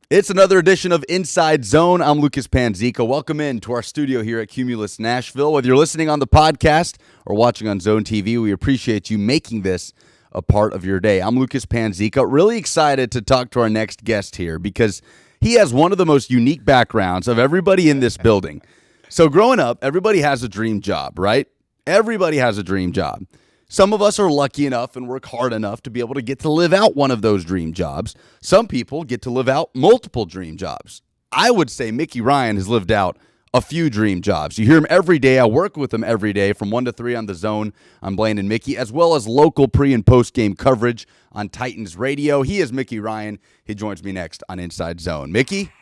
It's another edition of Inside Zone. I'm Lucas Panzica. Welcome in to our studio here at Cumulus Nashville. Whether you're listening on the podcast or watching on Zone TV, we appreciate you making this a part of your day. I'm Lucas Panzica. Really excited to talk to our next guest here because he has one of the most unique backgrounds of everybody in this building. So growing up, everybody has a dream job, right? Everybody has a dream job. Some of us are lucky enough and work hard enough to be able to get to live out one of those dream jobs. Some people get to live out multiple dream jobs. I would say Mickey Ryan has lived out a few dream jobs. You hear him every day. I work with him every day from 1 to 3 on The Zone on Blaine and Mickey, as well as local pre- and post-game coverage on Titans Radio. He is Mickey Ryan. He joins me next on Inside Zone. Mickey?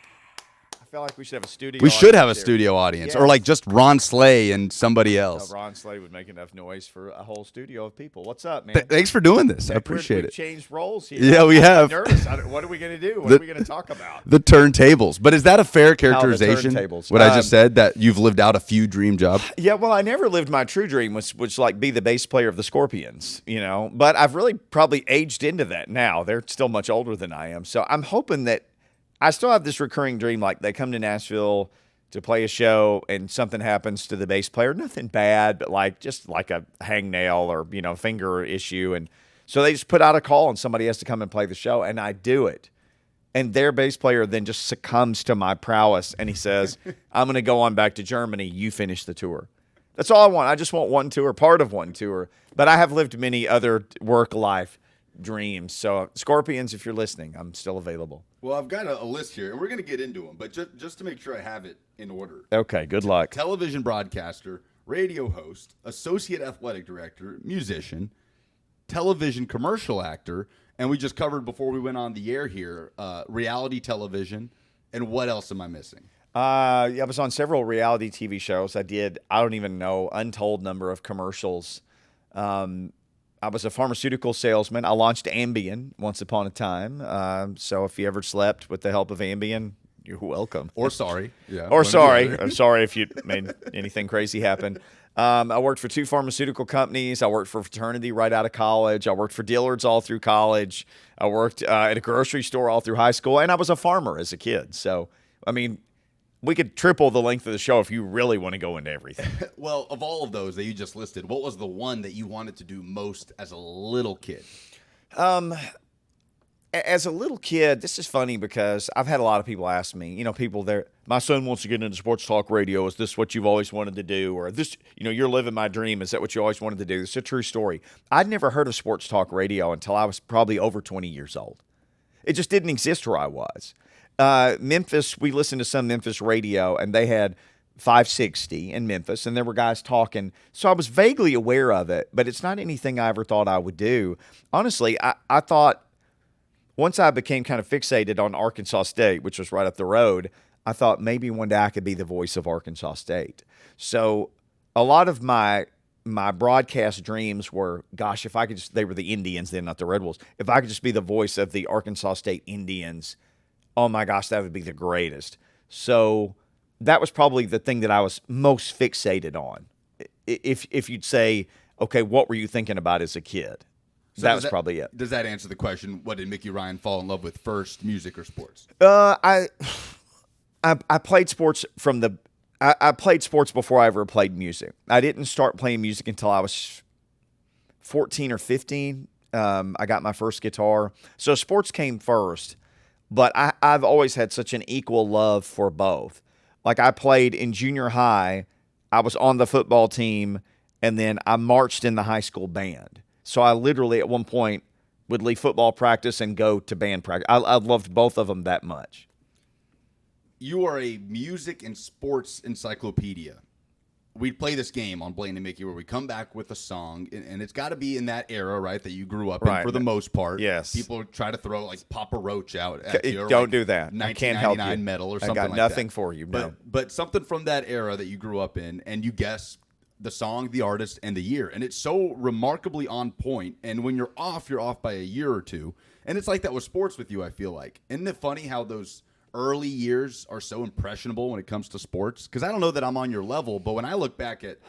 I feel like we should have a studio. We should have a here. studio audience, Yes. or like just Ron Slay and somebody else. Ron Slade would make enough noise for a whole studio of people. What's up, man? Thanks for doing this. I appreciate We've it. changed roles here. Yeah, we have. I'm nervous. What are we going to do? What are we going to talk about? The turntables. But is that a fair characterization? turntables. What I just said, that you've lived out a few dream jobs? Yeah, well, I never lived my true dream, which like be the bass player of the Scorpions, But I've really probably aged into that now. They're still much older than I am. So I'm hoping that I still have this recurring dream, like they come to Nashville to play a show and something happens to the bass player. Nothing bad, but just like a hangnail or, finger issue. And so they just put out a call and somebody has to come and play the show, and I do it. And their bass player then just succumbs to my prowess, and he says, I'm going to go on back to Germany. You finish the tour. That's all I want. I just want one tour, part of one tour. But I have lived many other work-life dreams. So, Scorpions, if you're listening, I'm still available. Well, I've got a list here, and we're going to get into them. But just to make sure I have it in order. Okay, good luck. Television broadcaster, radio host, associate athletic director, musician, television commercial actor, and we just covered before we went on the air here, reality television. And what else am I missing? I was on several reality TV shows. I don't even know, untold number of commercials. I was a pharmaceutical salesman. I launched Ambien once upon a time. So if you ever slept with the help of Ambien, you're welcome. Or sorry. Yeah. Or sorry. I'm sorry if you made anything crazy happen. I worked for 2 pharmaceutical companies. I worked for a fraternity right out of college. I worked for Dillard's all through college. I worked at a grocery store all through high school. And I was a farmer as a kid. So, we could triple the length of the show if you really want to go into everything. Well, of all of those that you just listed, what was the one that you wanted to do most as a little kid? As a little kid, this is funny because I've had a lot of people ask me, people there, my son wants to get into sports talk radio. Is this what you've always wanted to do? Or this, you're living my dream. Is that what you always wanted to do? It's a true story. I'd never heard of sports talk radio until I was probably over 20 years old. It just didn't exist where I was. Memphis, we listened to some Memphis radio, and they had 560 in Memphis, and there were guys talking. So I was vaguely aware of it, but it's not anything I ever thought I would do. Honestly, I thought once I became kind of fixated on Arkansas State, which was right up the road, I thought maybe one day I could be the voice of Arkansas State. So a lot of my broadcast dreams were, gosh, if I could they were the Indians then, not the Red Wolves. If I could just be the voice of the Arkansas State Indians, oh my gosh, that would be the greatest. So that was probably the thing that I was most fixated on. If you'd say, okay, what were you thinking about as a kid? So that was probably it. Does that answer the question, what did Mickey Ryan fall in love with first, music or sports? I played sports I played sports before I ever played music. I didn't start playing music until I was 14 or 15. I got my first guitar. So sports came first. But I've always had such an equal love for both. Like I played in junior high, I was on the football team, and then I marched in the high school band. So I literally at one point would leave football practice and go to band practice. I loved both of them that much. You are a music and sports encyclopedia. We'd play this game on Blaine and Mickey where we come back with a song, and it's got to be in that era, right, that you grew up in for the most part. Yes. People try to throw like Papa Roach out at you. Don't do that. I can't help you. 1999 metal or something like that. I got nothing for you. No. But something from that era that you grew up in, and you guess the song, the artist, and the year. And it's so remarkably on point. And when you're off by a year or two. And it's like that with sports with you, I feel like. Isn't it funny how those early years are so impressionable when it comes to sports? Because I don't know that I'm on your level, but when I look back at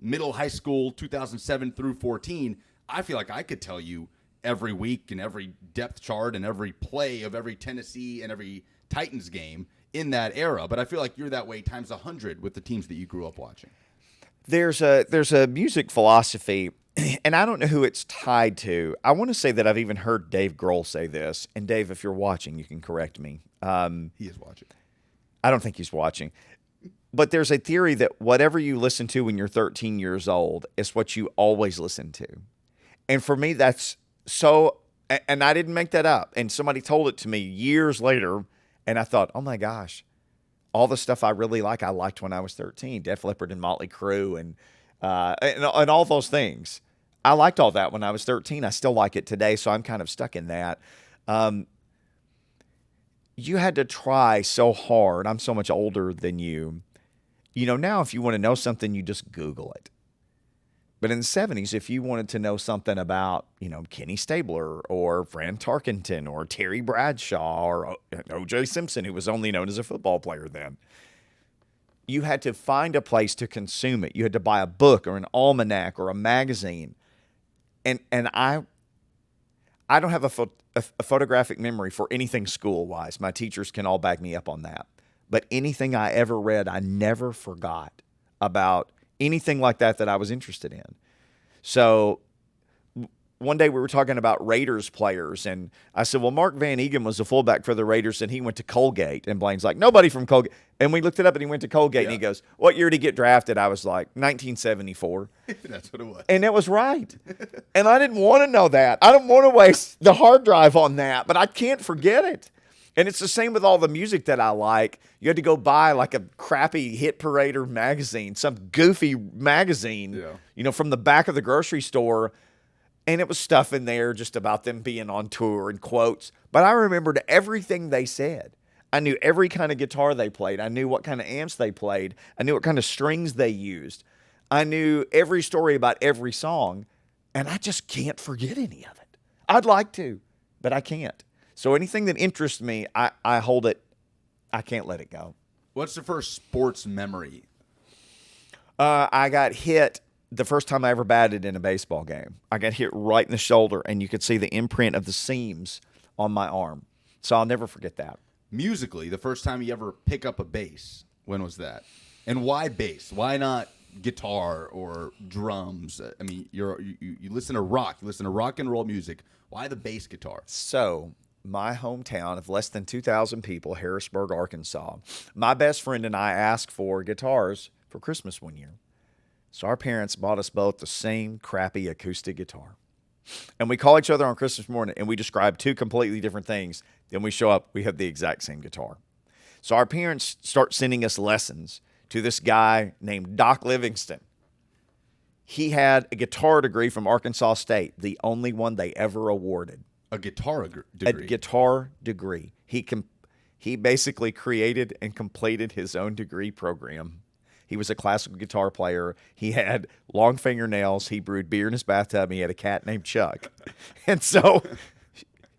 middle high school, 2007 through 14, I feel like I could tell you every week and every depth chart and every play of every Tennessee and every Titans game in that era. But I feel like you're that way times 100 with the teams that you grew up watching. There's a music philosophy, and I don't know who it's tied to. I want to say that I've even heard Dave Grohl say this. And Dave, if you're watching, you can correct me. He is watching. I don't think he's watching. But there's a theory that whatever you listen to when you're 13 years old is what you always listen to. And for me, that's so, and I didn't make that up. And somebody told it to me years later, and I thought, oh my gosh, all the stuff I really like, I liked when I was 13. Def Leppard and Motley Crue and all those things. I liked all that when I was 13. I still like it today, so I'm kind of stuck in that. You had to try so hard. I'm so much older than you. You know, now if you want to know something, you just Google it. But in the 70s, if you wanted to know something about, you know, Kenny Stabler or Fran Tarkenton or Terry Bradshaw or O.J. Simpson, who was only known as a football player then, you had to find a place to consume it. You had to buy a book or an almanac or a magazine. And I don't have a photographic memory for anything school-wise. My teachers can all back me up on that. But anything I ever read, I never forgot about anything like that I was interested in. So one day we were talking about Raiders players, and I said, well, Mark Van Egan was a fullback for the Raiders, and he went to Colgate. And Blaine's like, nobody from Colgate. And we looked it up, and he went to Colgate, and he goes, what year did he get drafted? I was like, 1974. That's what it was. And it was right. And I didn't want to know that. I don't want to waste the hard drive on that, but I can't forget it. And it's the same with all the music that I like. You had to go buy like a crappy Hit Parader magazine, some goofy magazine, you know, from the back of the grocery store. And it was stuff in there just about them being on tour and quotes. But I remembered everything they said. I knew every kind of guitar they played. I knew what kind of amps they played. I knew what kind of strings they used. I knew every story about every song. And I just can't forget any of it. I'd like to, but I can't. So anything that interests me, I hold it. I can't let it go. What's the first sports memory? I got hit the first time I ever batted in a baseball game. I got hit right in the shoulder, and you could see the imprint of the seams on my arm. So I'll never forget that. Musically, the first time you ever pick up a bass, when was that? And why bass? Why not guitar or drums? I mean, you listen to rock. You listen to rock and roll music. Why the bass guitar? So my hometown of less than 2,000 people, Harrisburg, Arkansas, my best friend and I asked for guitars for Christmas one year. So our parents bought us both the same crappy acoustic guitar. And we call each other on Christmas morning, and we describe two completely different things. Then we show up, we have the exact same guitar. So our parents start sending us lessons to this guy named Doc Livingston. He had a guitar degree from Arkansas State, the only one they ever awarded. A guitar degree? A guitar degree. He basically created and completed his own degree program. He was a classical guitar player. He had long fingernails. He brewed beer in his bathtub. And he had a cat named Chuck. And so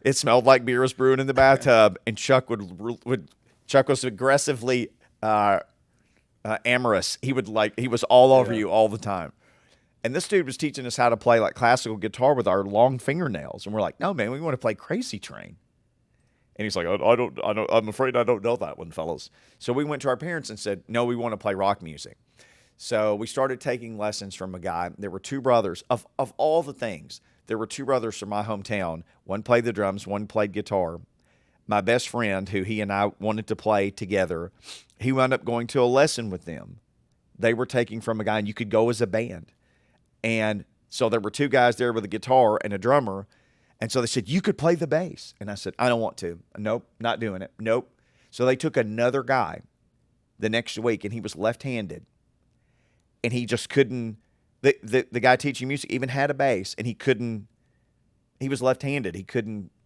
it smelled like beer was brewing in the bathtub. And Chuck Chuck was aggressively amorous. He was all over you all the time. And this dude was teaching us how to play like classical guitar with our long fingernails. And we're like, no, man, we want to play Crazy Train. And he's like, I'm afraid I don't know that one, fellas. So we went to our parents and said, no, we want to play rock music. So we started taking lessons from a guy. There were two brothers. Of all the things, there were two brothers from my hometown. One played the drums, one played guitar. My best friend, who he and I wanted to play together, he wound up going to a lesson with them. They were taking from a guy, and you could go as a band. And so there were two guys there with a guitar and a drummer. And so they said, you could play the bass. And I said, I don't want to. Nope, not doing it. Nope. So they took another guy the next week, and he was left-handed. And he just couldn't, the guy teaching music even had a bass, and he was left-handed.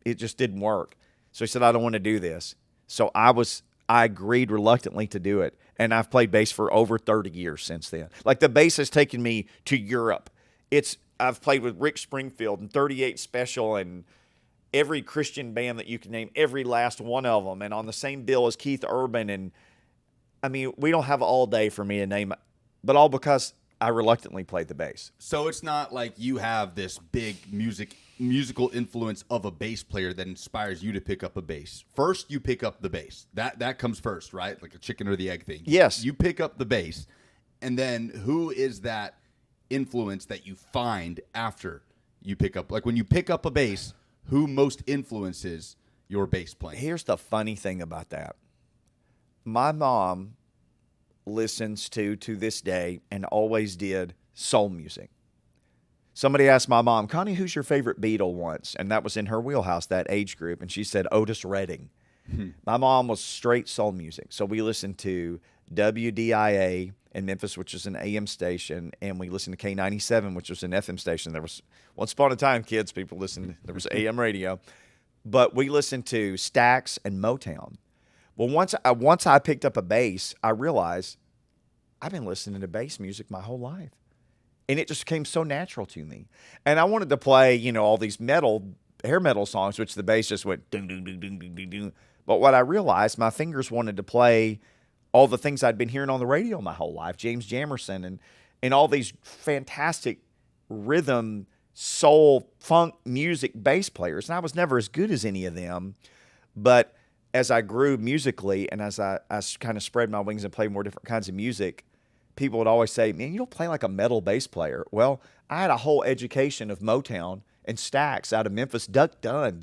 It just didn't work. So he said, I don't want to do this. So I agreed reluctantly to do it. And I've played bass for over 30 years since then. Like, the bass has taken me to Europe. I've played with Rick Springfield and 38 Special and every Christian band that you can name, every last one of them, and on the same bill as Keith Urban. And I mean, we don't have all day for me to name it, but all because I reluctantly played the bass. So it's not like you have this big musical influence of a bass player that inspires you to pick up a bass. First, you pick up the bass. That comes first, right? Like a chicken or the egg thing. Yes. You pick up the bass, and then who is that influence that you find after you pick up? Like when you pick up a bass, who most influences your bass playing? Here's the funny thing about that. My mom listens to this day and always did soul music. Somebody asked my mom, Connie, who's your favorite Beatle once? And that was in her wheelhouse, that age group. And she said Otis Redding. My mom was straight soul music. So we listened to WDIA in Memphis, which is an AM station, and we listened to K97, which was an FM station. There was, once upon a time, kids, people listened, there was AM radio. But we listened to Stax and Motown. Well, once I picked up a bass, I realized I've been listening to bass music my whole life. And it just came so natural to me. And I wanted to play, all these hair metal songs, which the bass just went ding, ding, ding, ding, ding, ding, ding. But what I realized, my fingers wanted to play all the things I'd been hearing on the radio my whole life, James Jamerson and all these fantastic rhythm, soul, funk music bass players. And I was never as good as any of them. But as I grew musically and as I kind of spread my wings and played more different kinds of music, people would always say, man, you don't play like a metal bass player. Well, I had a whole education of Motown and Stax out of Memphis. Duck Dunn.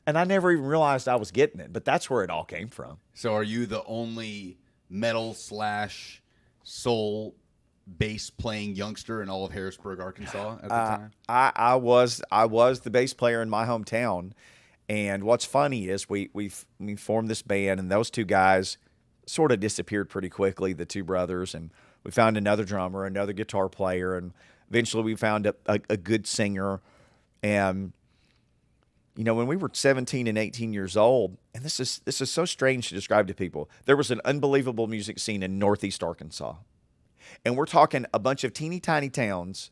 And I never even realized I was getting it, but that's where it all came from. So are you the only metal / soul bass playing youngster in all of Harrisburg, Arkansas at the time? I was the bass player in my hometown. And what's funny is we formed this band, and those two guys sort of disappeared pretty quickly, the two brothers, and we found another drummer, another guitar player, and eventually we found a good singer. And when we were 17 and 18 years old, and this is so strange to describe to people, there was an unbelievable music scene in Northeast Arkansas. And we're talking a bunch of teeny tiny towns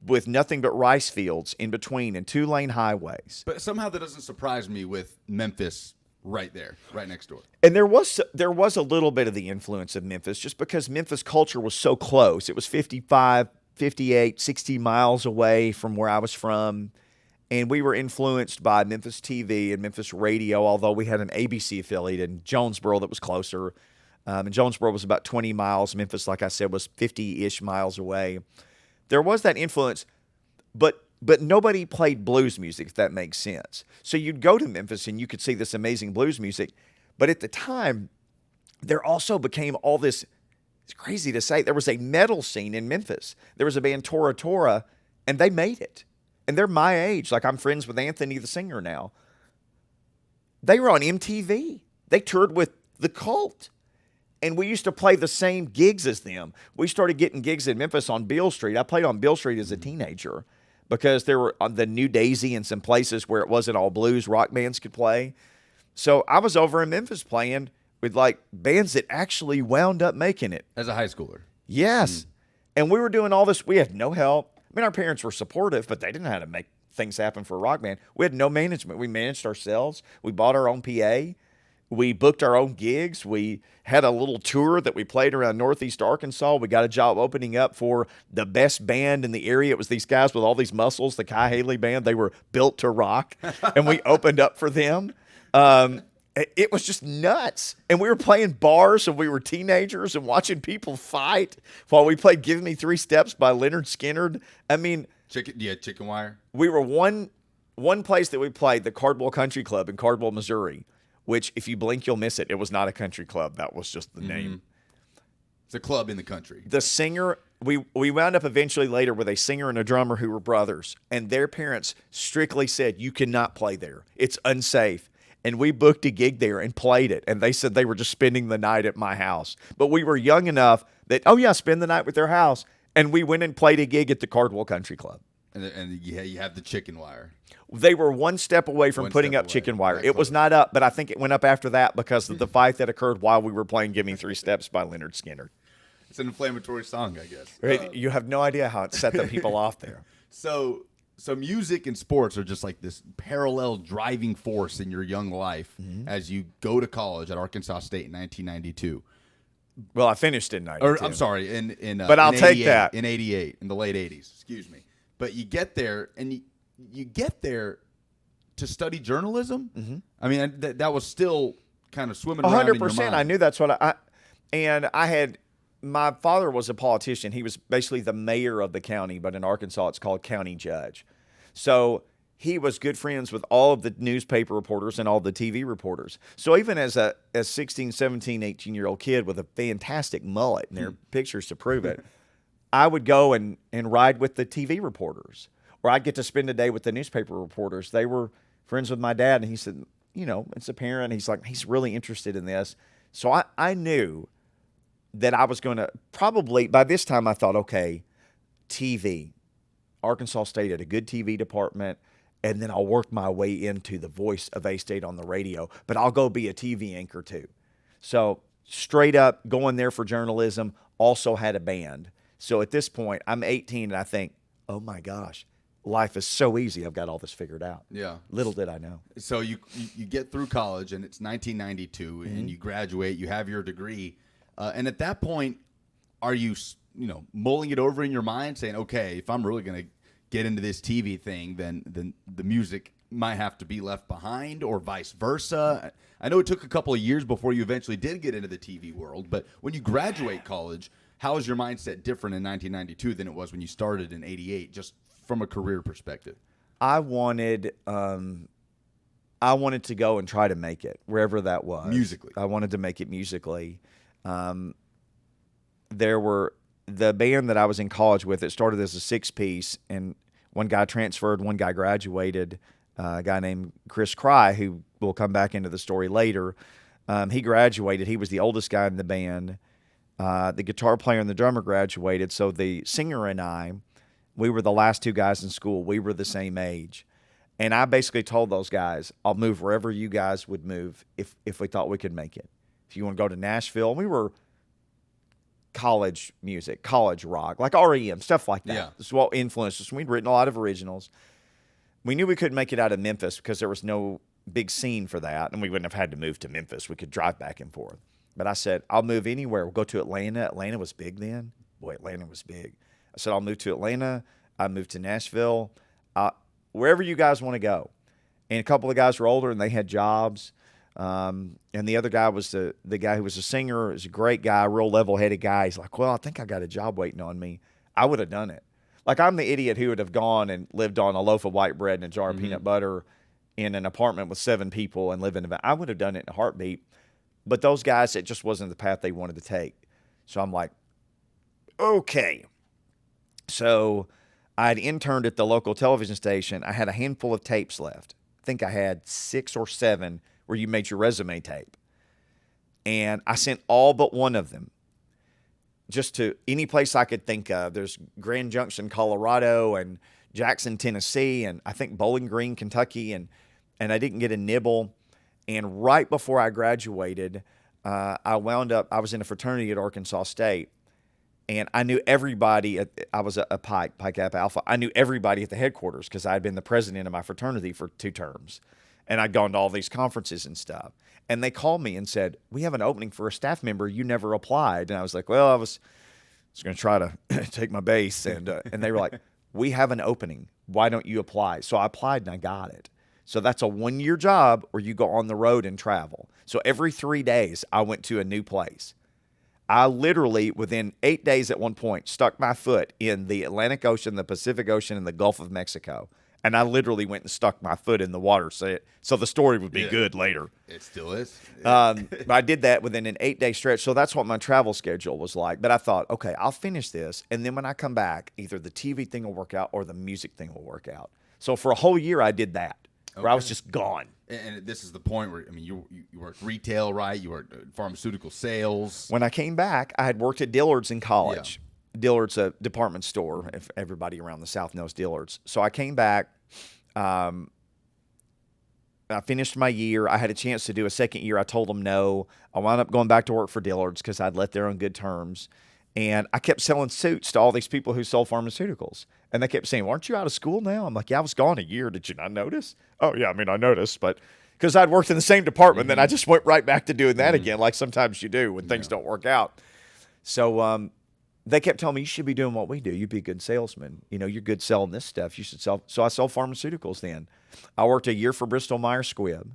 with nothing but rice fields in between and 2-lane highways. But somehow that doesn't surprise me with Memphis right there, right next door. And there was a little bit of the influence of Memphis just because Memphis culture was so close. It was 55, 58, 60 miles away from where I was from. And we were influenced by Memphis TV and Memphis radio, although we had an ABC affiliate in Jonesboro that was closer. And Jonesboro was about 20 miles. Memphis, like I said, was 50-ish miles away. There was that influence, but nobody played blues music, if that makes sense. So you'd go to Memphis and you could see this amazing blues music. But at the time, there also became all this, it's crazy to say, there was a metal scene in Memphis. There was a band, Tora Tora, and they made it. And they're my age. Like, I'm friends with Anthony, the singer, now. They were on MTV. They toured with The Cult. And we used to play the same gigs as them. We started getting gigs in Memphis on Beale Street. I played on Beale Street as a teenager because there were on the New Daisy and some places where it wasn't all blues, rock bands could play. So I was over in Memphis playing with like bands that actually wound up making it. As a high schooler? Yes. And we were doing all this. We had no help. I mean, our parents were supportive, but they didn't know how to make things happen for a rock band. We had no management. We managed ourselves. We bought our own PA. We booked our own gigs. We had a little tour that we played around Northeast Arkansas. We got a job opening up for the best band in the area. It was these guys with all these muscles, the Kai Haley band. They were built to rock, and we opened up for them. It was just nuts. And we were playing bars, and we were teenagers and watching people fight while we played Give Me 3 Steps by Leonard Skinner. I mean, Chicken Wire. We were one place that we played, the Cardwell Country Club in Cardwell, Missouri, which if you blink, you'll miss it. It was not a country club. That was just the name. It's a club in the country. The singer, we wound up eventually later with a singer and a drummer who were brothers, and their parents strictly said, you cannot play there. It's unsafe. And we booked a gig there and played it, and they said they were just spending the night at my house. But we were young enough that, spend the night with their house, and we went and played a gig at the Cardwell Country Club. And you have the Chicken Wire. They were one step away from putting up Chicken Wire. It was not up, but I think it went up after that because of the fight that occurred while we were playing Give Me 3 Steps by Leonard Skinner. It's an inflammatory song, I guess. Right? You have no idea how it set the people off there. So music and sports are just like this parallel driving force in your young life as you go to college at Arkansas State in 1992. Well, I finished in 92. Or I'm sorry, But I'll in take 88, that. in '88, in the late '80s. Excuse me. But you get there, and you get there to study journalism. Mm-hmm. I mean, that was still kind of swimming around in your 100%. mind. I knew that's what I had. My father was a politician. He was basically the mayor of the county, but in Arkansas, it's called county judge. So he was good friends with all of the newspaper reporters and all the TV reporters. So even as a 16, 17, 18-year-old kid with a fantastic mullet, and there are pictures to prove it, I would go and ride with the TV reporters, or I'd get to spend a day with the newspaper reporters. They were friends with my dad, and he said, it's apparent. He's like, he's really interested in this. So I knew that I was going to probably, by this time I thought, okay, TV. Arkansas State had a good TV department, and then I'll work my way into the voice of A-State on the radio, but I'll go be a TV anchor too. So straight up going there for journalism, also had a band. So at this point, I'm 18, and I think, oh my gosh, life is so easy. I've got all this figured out. Yeah. Little did I know. So you get through college, and it's 1992, Mm-hmm. and you graduate, you have your degree. And at that point, are you mulling it over in your mind, saying, okay, if I'm really going to get into this TV thing, then the music might have to be left behind, or vice versa? I know it took a couple of years before you eventually did get into the TV world, but when you graduate college, how is your mindset different in 1992 than it was when you started in '88, just from a career perspective? I wanted to go and try to make it wherever that was. Musically. I wanted to make it musically. There were the band that I was in college with. It started as a 6-piece, and one guy transferred, one guy graduated. A guy named Chris Cry, who will come back into the story later. He graduated. He was the oldest guy in the band. The guitar player and the drummer graduated. So the singer and I, we were the last two guys in school. We were the same age. And I basically told those guys, I'll move wherever you guys would move if we thought we could make it. If you want to go to Nashville, we were college music, college rock, like REM, stuff like that. Yeah. This is what influenced us. We'd written a lot of originals. We knew we couldn't make it out of Memphis because there was no big scene for that, and we wouldn't have had to move to Memphis. We could drive back and forth. But I said, I'll move anywhere. We'll go to Atlanta. Atlanta was big then. Boy, Atlanta was big. I said, I'll move to Atlanta. I moved to Nashville. Wherever you guys want to go. And a couple of guys were older, and they had jobs. And the other guy was the guy who was a singer. He was a great guy, real level-headed guy. He's like, well, I think I got a job waiting on me. I would have done it. Like, I'm the idiot who would have gone and lived on a loaf of white bread and a jar of peanut butter in an apartment with 7 people and live in a... I would have done it in a heartbeat. But those guys, it just wasn't the path they wanted to take. So I'm like, okay. So I'd interned at the local television station. I had a handful of tapes left. I think I had 6 or 7 where you made your resume tape. And I sent all but one of them just to any place I could think of. There's Grand Junction, Colorado, and Jackson, Tennessee, and I think Bowling Green, Kentucky, and I didn't get a nibble. And right before I graduated, I was in a fraternity at Arkansas State, and I knew everybody. I was a Pi Kappa Alpha. I knew everybody at the headquarters because I had been the president of my fraternity for 2 terms, and I'd gone to all these conferences and stuff. And they called me and said, we have an opening for a staff member. You never applied. And I was like, well, I was going to try to take my base. And they were like, we have an opening. Why don't you apply? So I applied and I got it. So that's a 1-year job where you go on the road and travel. So every 3 days, I went to a new place. I literally, within 8 days at one point, stuck my foot in the Atlantic Ocean, the Pacific Ocean, and the Gulf of Mexico. And I literally went and stuck my foot in the water so the story would be good later. It still is. But I did that within an 8-day stretch. So that's what my travel schedule was like. But I thought, okay, I'll finish this. And then when I come back, either the TV thing will work out or the music thing will work out. So for a whole year, I did that. Where I was just gone. And this is the point where, I mean, you worked retail, right? You worked pharmaceutical sales. When I came back, I had worked at Dillard's in college. Yeah. Dillard's a department store, if everybody around the South knows Dillard's. So I came back. I finished my year. I had a chance to do a second year. I told them no. I wound up going back to work for Dillard's because I'd left there on good terms. And I kept selling suits to all these people who sold pharmaceuticals. And they kept saying, aren't you out of school now? I'm like, yeah, I was gone a year. Did you not notice? Oh, yeah, I mean, I noticed. But because I'd worked in the same department. Then I just went right back to doing that again, like sometimes you do when things don't work out. So they kept telling me, you should be doing what we do. You'd be a good salesman. You know, you're good selling this stuff. You should sell. So I sold pharmaceuticals then. I worked a year for Bristol Myers Squibb.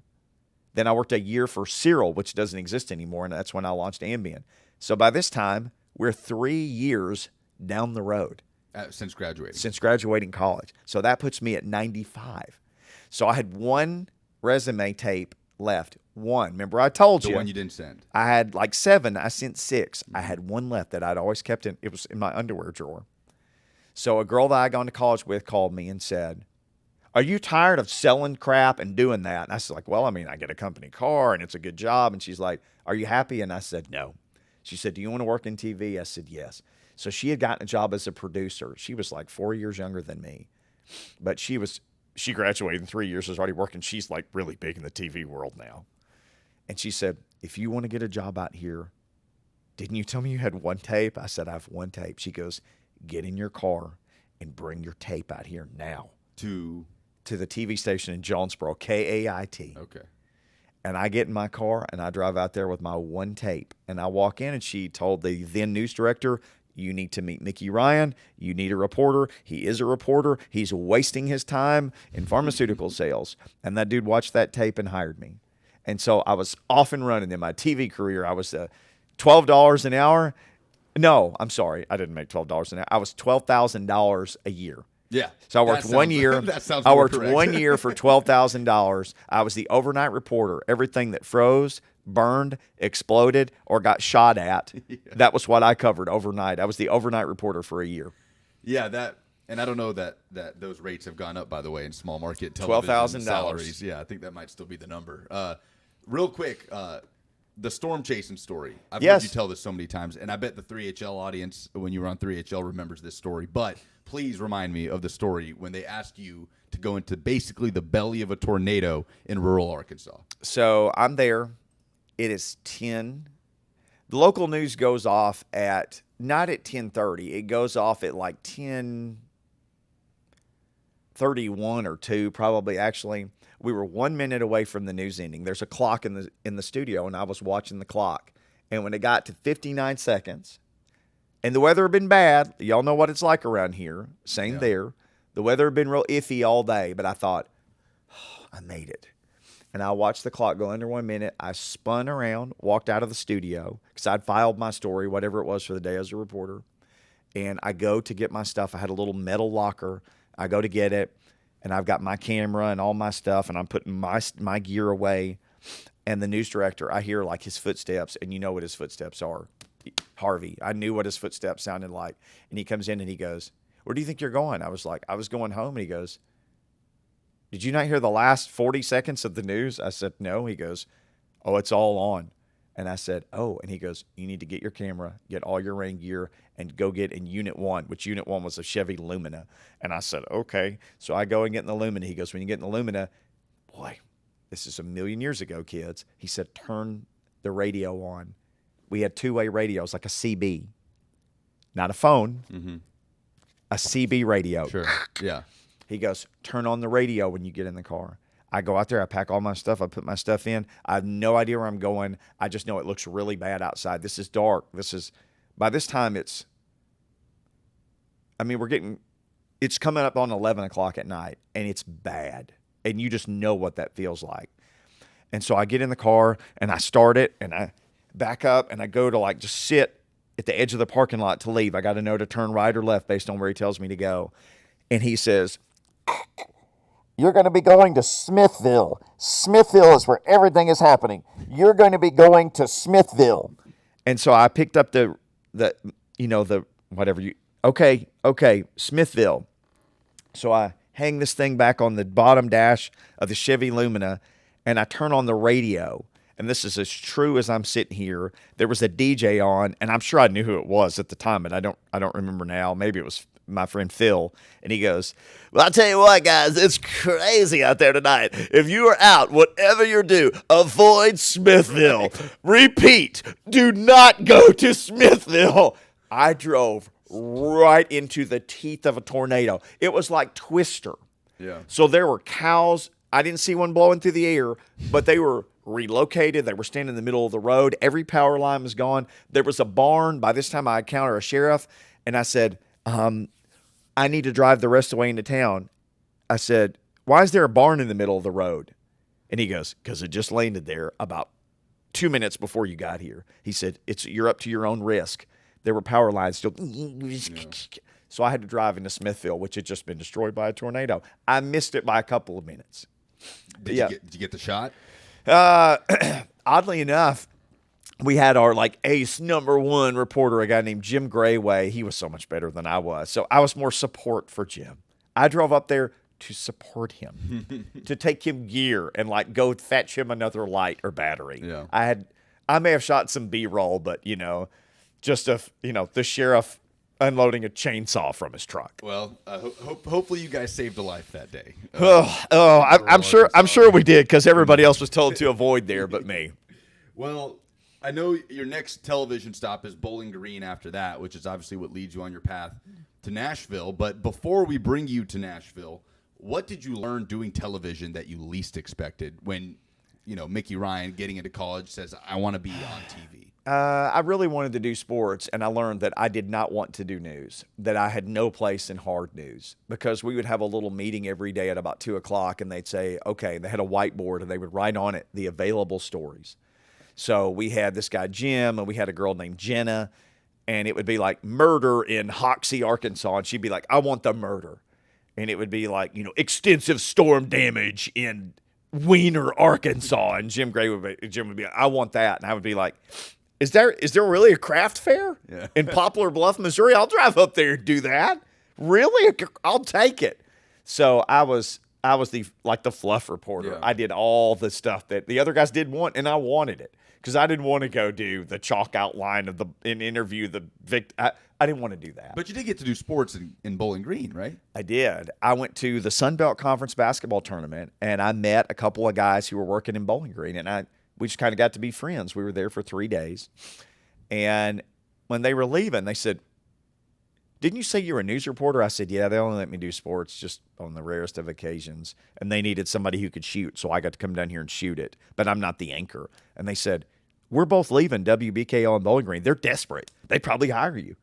Then I worked a year for Cyril, which doesn't exist anymore, and that's when I launched Ambien. So by this time, we're 3 years down the road. Since graduating. Since graduating college. So that puts me at 95. So I had one resume tape left. One. Remember I told you. The one you didn't send. I had like 7. I sent 6. I had one left that I'd always kept in. It was in my underwear drawer. So a girl that I had gone to college with called me and said, are you tired of selling crap and doing that? And I said, like, well, I mean, I get a company car and it's a good job. And she's like, are you happy? And I said, no. She said, do you want to work in TV? I said, yes. So she had gotten a job as a producer. She was like 4 years younger than me. But she graduated in 3 years, was already working. She's like really big in the TV world now. And she said, if you want to get a job out here, didn't you tell me you had one tape? I said, I have one tape. She goes, get in your car and bring your tape out here now. To the TV station in Jonesboro, KAIT. Okay. And I get in my car and I drive out there with my one tape. And I walk in and she told the then news director, you need to meet Mickey Ryan. You need a reporter. He is a reporter. He's wasting his time in pharmaceutical sales. And that dude watched that tape and hired me. And so I was off and running in my TV career. I was $12 an hour. No, I'm sorry. I didn't make $12 an hour. I was $12,000 a year. Yeah. So I worked 1 year. That sounds I more worked correct. 1 year for $12,000. I was the overnight reporter. Everything that froze, burned, exploded, or got shot at, that was what I covered overnight. I was the overnight reporter for a year. Yeah, and I don't know that those rates have gone up, by the way, in small market television $12,000 salaries. Yeah, I think that might still be the number. Real quick, the storm chasing story. I've heard you tell this so many times, and I bet the 3HL audience, when you were on 3HL, remembers this story. But please remind me of the story when they asked you to go into basically the belly of a tornado in rural Arkansas. So I'm there. It is 10. The local news goes off not at 10:30. It goes off at like 10:31 or 2, probably actually. We were 1 minute away from the news ending. There's a clock in the studio, and I was watching the clock. And when it got to 59 seconds, and the weather had been bad, y'all know what it's like around here. Same there. The weather had been real iffy all day, but I thought, oh, I made it. And I watched the clock go under 1 minute. I spun around, walked out of the studio, because I'd filed my story, whatever it was for the day as a reporter. And I go to get my stuff. I had a little metal locker. I go to get it. And I've got my camera and all my stuff, and I'm putting my gear away. And the news director, I hear like his footsteps, and you know what his footsteps are. Harvey. I knew what his footsteps sounded like. And he comes in and he goes, where do you think you're going? I was like, I was going home. And he goes, did you not hear the last 40 seconds of the news? I said, no. He goes, oh, it's all on. And I said, oh. And he goes, you need to get your camera, get all your rain gear, and go get in Unit 1, which Unit 1 was a Chevy Lumina. And I said, okay. So I go and get in the Lumina. He goes, when you get in the Lumina, boy, this is a million years ago, kids. He said, turn the radio on. We had two-way radios, like a CB. Not a phone, a CB radio. Sure, yeah. He goes, turn on the radio when you get in the car. I go out there, I pack all my stuff, I put my stuff in. I have no idea where I'm going. I just know it looks really bad outside. This is dark. By this time it's coming up on 11 o'clock at night, and it's bad. And you just know what that feels like. And so I get in the car, and I start it, and I back up, and I go to like just sit at the edge of the parking lot to leave. I got to know to turn right or left based on where he tells me to go. And he says, you're going to be going to Smithville. Smithville is where everything is happening. You're going to be going to Smithville. And so I picked up Smithville. So I hang this thing back on the bottom dash of the Chevy Lumina, and I turn on the radio. And this is as true as I'm sitting here. There was a DJ on, and I'm sure I knew who it was at the time, but I don't remember now. Maybe it was my friend Phil. And he goes, well, I'll tell you what, guys, it's crazy out there tonight. If you are out, whatever you do, avoid Smithville. Repeat, do not go to Smithville. I drove right into the teeth of a tornado. It was like Twister. Yeah. So there were cows I didn't see one blowing through the air, but they were relocated. They were standing in the middle of the road. Every power line was gone. There was a barn. By this time, I encountered a sheriff, and I said, I need to drive the rest of the way into town. I said, why is there a barn in the middle of the road? And he goes, because it just landed there about 2 minutes before you got here. He said, you're up to your own risk. There were power lines still. Yeah. So I had to drive into Smithville, which had just been destroyed by a tornado. I missed it by a couple of minutes. Did you get the shot? Oddly enough, we had our ace #1 reporter, a guy named Jim Grayway. He was so much better than I was. So I was more support for Jim. I drove up there to support him, to take him gear and go fetch him another light or battery. Yeah. I may have shot some B-roll, but just the sheriff unloading a chainsaw from his truck. Well, hopefully you guys saved a life that day. I'm sure we did, because everybody else was told to avoid there but me. Well, I know your next television stop is Bowling Green after that, which is obviously what leads you on your path to Nashville. But before we bring you to Nashville, what did you learn doing television that you least expected when, Mickey Ryan getting into college says, I want to be on TV? I really wanted to do sports, and I learned that I did not want to do news, that I had no place in hard news, because we would have a little meeting every day at about 2 o'clock, and they'd say, okay, they had a whiteboard, and they would write on it the available stories. So we had this guy, Jim, and we had a girl named Jenna, and it would be like murder in Hoxie, Arkansas, and she'd be like, I want the murder. And it would be like, extensive storm damage in Wiener, Arkansas, and Jim would be like, I want that. And I would be like, Is there really a craft fair in Poplar Bluff, Missouri? I'll drive up there and do that. Really? I'll take it. So I was the fluff reporter. Yeah. I did all the stuff that the other guys didn't want, and I wanted it, because I didn't want to go do the chalk outline and interview the victim. I didn't want to do that. But you did get to do sports in Bowling Green, right? I did. I went to the Sun Belt Conference basketball tournament, and I met a couple of guys who were working in Bowling Green, and we just kind of got to be friends. We were there for 3 days. And when they were leaving, they said, didn't you say you were a news reporter? I said, yeah, they only let me do sports just on the rarest of occasions. And they needed somebody who could shoot, so I got to come down here and shoot it. But I'm not the anchor. And they said, we're both leaving WBKO and Bowling Green. They're desperate. They'd probably hire you.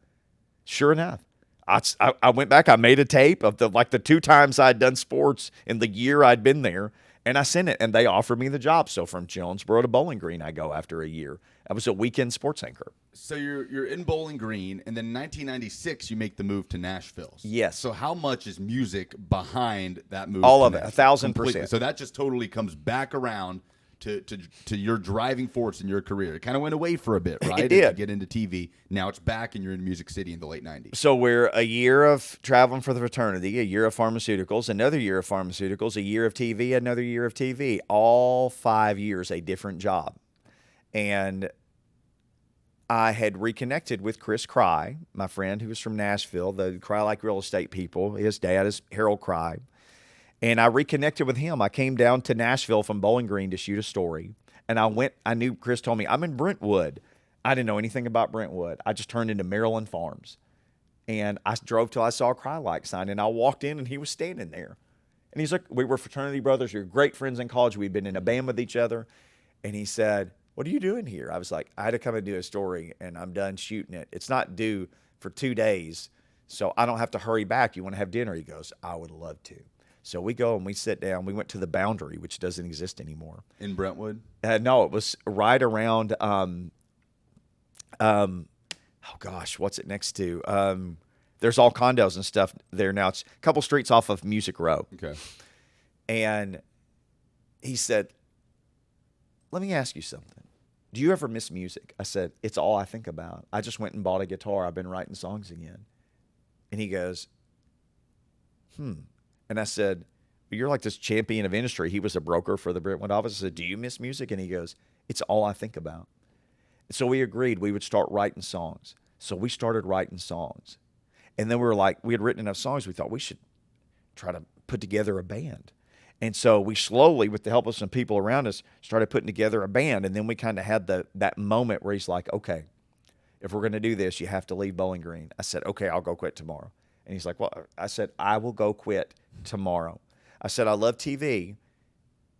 Sure enough. I went back. I made a tape of the 2 times I'd done sports in the year I'd been there. And I sent it, and they offered me the job. So from Jonesboro to Bowling Green, I go after a year. I was a weekend sports anchor. So you're in Bowling Green, and then in 1996, you make the move to Nashville. Yes. So how much is music behind that move? All of it, 1,000%. So that just totally comes back around to your driving force in your career. It kind of went away for a bit, right? It did. As you get into TV. Now it's back, and you're in Music City in the late 90s. So we're a year of traveling for the fraternity, a year of pharmaceuticals, another year of pharmaceuticals, a year of TV, another year of TV. All 5 years, a different job. And I had reconnected with Chris Cry, my friend who was from Nashville, the Cry Like Real Estate people. His dad is Harold Cry. And I reconnected with him. I came down to Nashville from Bowling Green to shoot a story. And I knew Chris told me, I'm in Brentwood. I didn't know anything about Brentwood. I just turned into Maryland Farms. And I drove till I saw a Cry Like sign. And I walked in, and he was standing there. And he's like, we were fraternity brothers. We were great friends in college. We'd been in a band with each other. And he said, what are you doing here? I was like, I had to come and do a story, and I'm done shooting it. It's not due for 2 days, so I don't have to hurry back. You want to have dinner? He goes, I would love to. So we go and we sit down. We went to the Boundary, which doesn't exist anymore. In Brentwood? No, it was right around, what's it next to? There's all condos and stuff there now. It's a couple streets off of Music Row. Okay. And he said, let me ask you something. Do you ever miss music? I said, it's all I think about. I just went and bought a guitar. I've been writing songs again. And he goes, And I said, you're like this champion of industry. He was a broker for the Brentwood office. I said, do you miss music? And he goes, it's all I think about. So we agreed we would start writing songs. So we started writing songs. And then we were like, we had written enough songs, we thought we should try to put together a band. And so we slowly, with the help of some people around us, started putting together a band. And then we kind of had that moment where he's like, okay, if we're going to do this, you have to leave Bowling Green. I said, okay, I'll go quit tomorrow. And he's like, well, I said, I will go quit tomorrow. I said, I love TV,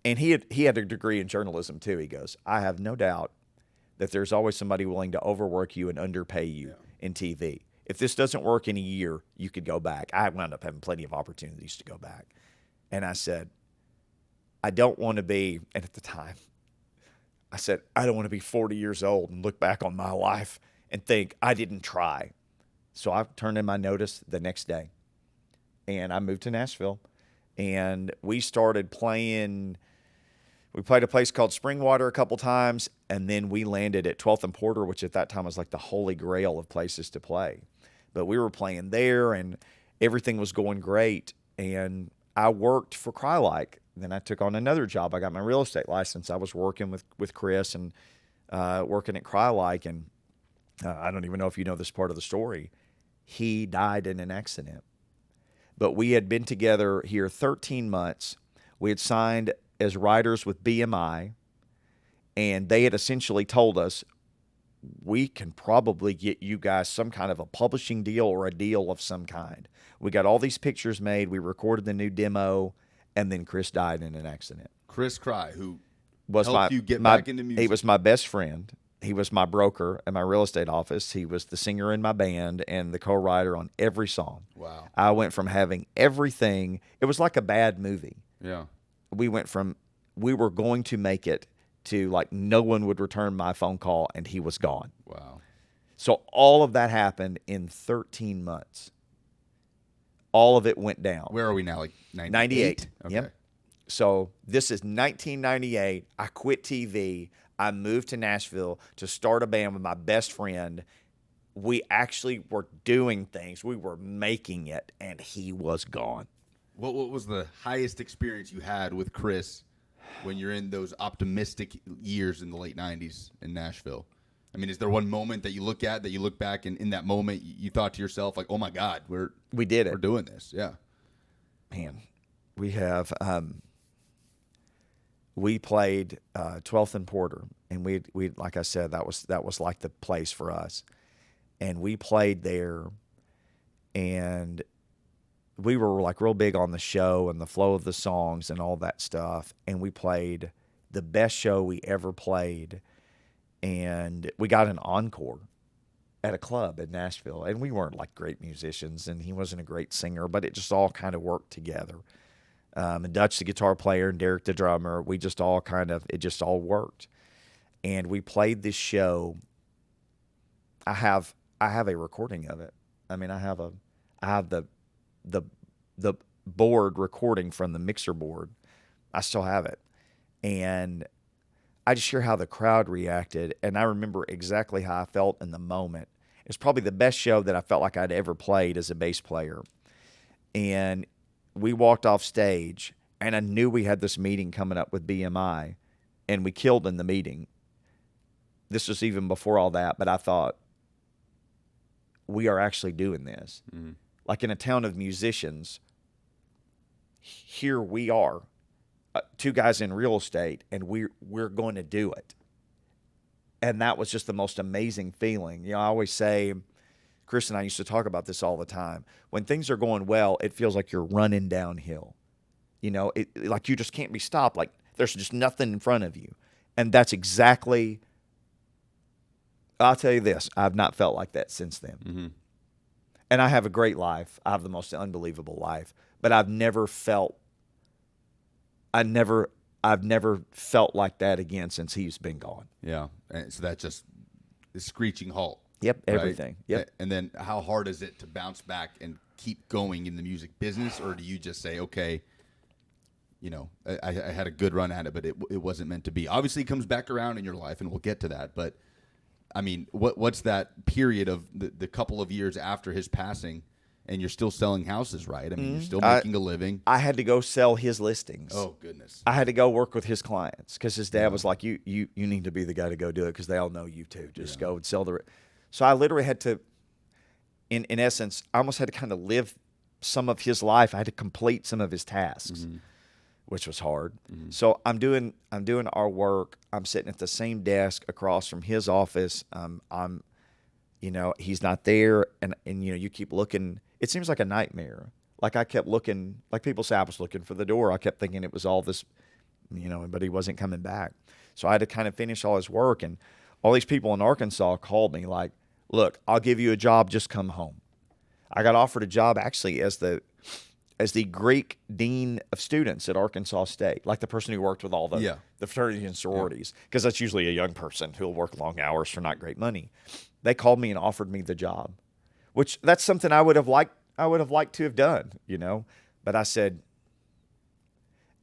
And he had a degree in journalism too. He goes, I have no doubt that there's always somebody willing to overwork you and underpay you in TV. If this doesn't work in a year, you could go back. I wound up having plenty of opportunities to go back. And I said, I don't want to be, and at the time, I said, I don't want to be 40 years old and look back on my life and think I didn't try. So I turned in my notice the next day. And I moved to Nashville. And we started playing. We played a place called Springwater a couple times, and then we landed at 12th and Porter, which at that time was like the holy grail of places to play. But we were playing there, and everything was going great. And I worked for Crylike. Then I took on another job. I got my real estate license. I was working with Chris and working at Crylike, and I don't even know if you know this part of the story. He died in an accident. But we had been together here 13 months. We had signed as writers with BMI, and they had essentially told us, we can probably get you guys some kind of a publishing deal or a deal of some kind. We got all these pictures made. We recorded the new demo, and then Chris died in an accident. Chris Cry, who was helped you get back into music. He was my best friend. He was my broker in my real estate office. He was the singer in my band and the co-writer on every song. Wow. I went from having everything. It was like a bad movie. Yeah. We went from we were going to make it to like no one would return my phone call, and he was gone. Wow. So all of that happened in 13 months. All of it went down. Where are we now? Like 98. Okay. Yep. So this is 1998. I quit TV. I moved to Nashville to start a band with my best friend. We actually were doing things. We were making it, and he was gone. What was the highest experience you had with Chris when you're in those optimistic years in the late 90s in Nashville? I mean, is there one moment that you look back, and in that moment you thought to yourself, like, oh, my God, we did it. We're doing this. Yeah. Man, we have we played 12th and Porter, and we like I said, that was like the place for us. And we played there, and we were like real big on the show and the flow of the songs and all that stuff. And we played the best show we ever played. And we got an encore at a club in Nashville. And we weren't like great musicians, and he wasn't a great singer, but it just all kind of worked together. And Dutch, the guitar player, and Derek, the drummer, it just all worked. And we played this show. I have a recording of it. I mean, I have the board recording from the mixer board. I still have it. And I just hear how the crowd reacted, and I remember exactly how I felt in the moment. It's probably the best show that I felt like I'd ever played as a bass player. And we walked off stage, and I knew we had this meeting coming up with BMI, and we killed in the meeting. This was even before all that, but I thought, we are actually doing this. Mm-hmm. Like in a town of musicians, here we are, two guys in real estate, and we're going to do it. And that was just the most amazing feeling. You know, I always say, Chris and I used to talk about this all the time. When things are going well, it feels like you're running downhill. You know, like you just can't be stopped. Like there's just nothing in front of you. And that's exactly, I'll tell you this, I've not felt like that since then. Mm-hmm. And I have a great life. I have the most unbelievable life. But I've never felt like that again since he's been gone. Yeah. And so that just is screeching halt. Yep, right? everything. Yep. And then how hard is it to bounce back and keep going in the music business? Or do you just say, okay, you know, I had a good run at it, but it wasn't meant to be? Obviously, it comes back around in your life, and we'll get to that. But, I mean, what's that period of the couple of years after his passing, and you're still selling houses, right? I mean, you're still making a living. I had to go sell his listings. Oh, goodness. I had to go work with his clients because his dad was like, you need to be the guy to go do it because they all know you too. Just go and sell the – So I literally had to, in essence, I almost had to kind of live some of his life. I had to complete some of his tasks, which was hard. Mm-hmm. So I'm doing our work. I'm sitting at the same desk across from his office. I'm, you know, he's not there, and you know, you keep looking. It seems like a nightmare. Like I kept looking, like people say I was looking for the door. I kept thinking it was all this but he wasn't coming back. So I had to kind of finish all his work, and all these people in Arkansas called me like, look, I'll give you a job, just come home. I got offered a job actually as the Greek dean of students at Arkansas State, like the person who worked with all the fraternities and sororities, because that's usually a young person who'll work long hours for not great money. They called me and offered me the job, which that's something I would have liked to have done, But I said,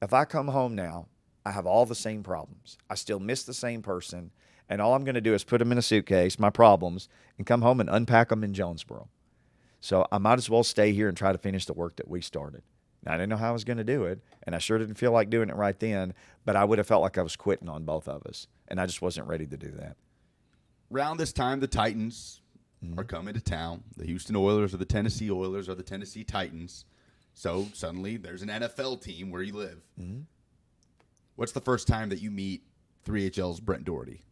if I come home now, I have all the same problems. I still miss the same person, and all I'm going to do is put them in a suitcase, my problems, and come home and unpack them in Jonesboro. So I might as well stay here and try to finish the work that we started. Now, I didn't know how I was going to do it, and I sure didn't feel like doing it right then, but I would have felt like I was quitting on both of us, and I just wasn't ready to do that. Around this time, the Titans are coming to town. The Houston Oilers or the Tennessee Oilers or the Tennessee Titans. So suddenly there's an NFL team where you live. Mm-hmm. What's the first time that you meet 3HL's Brent Dougherty?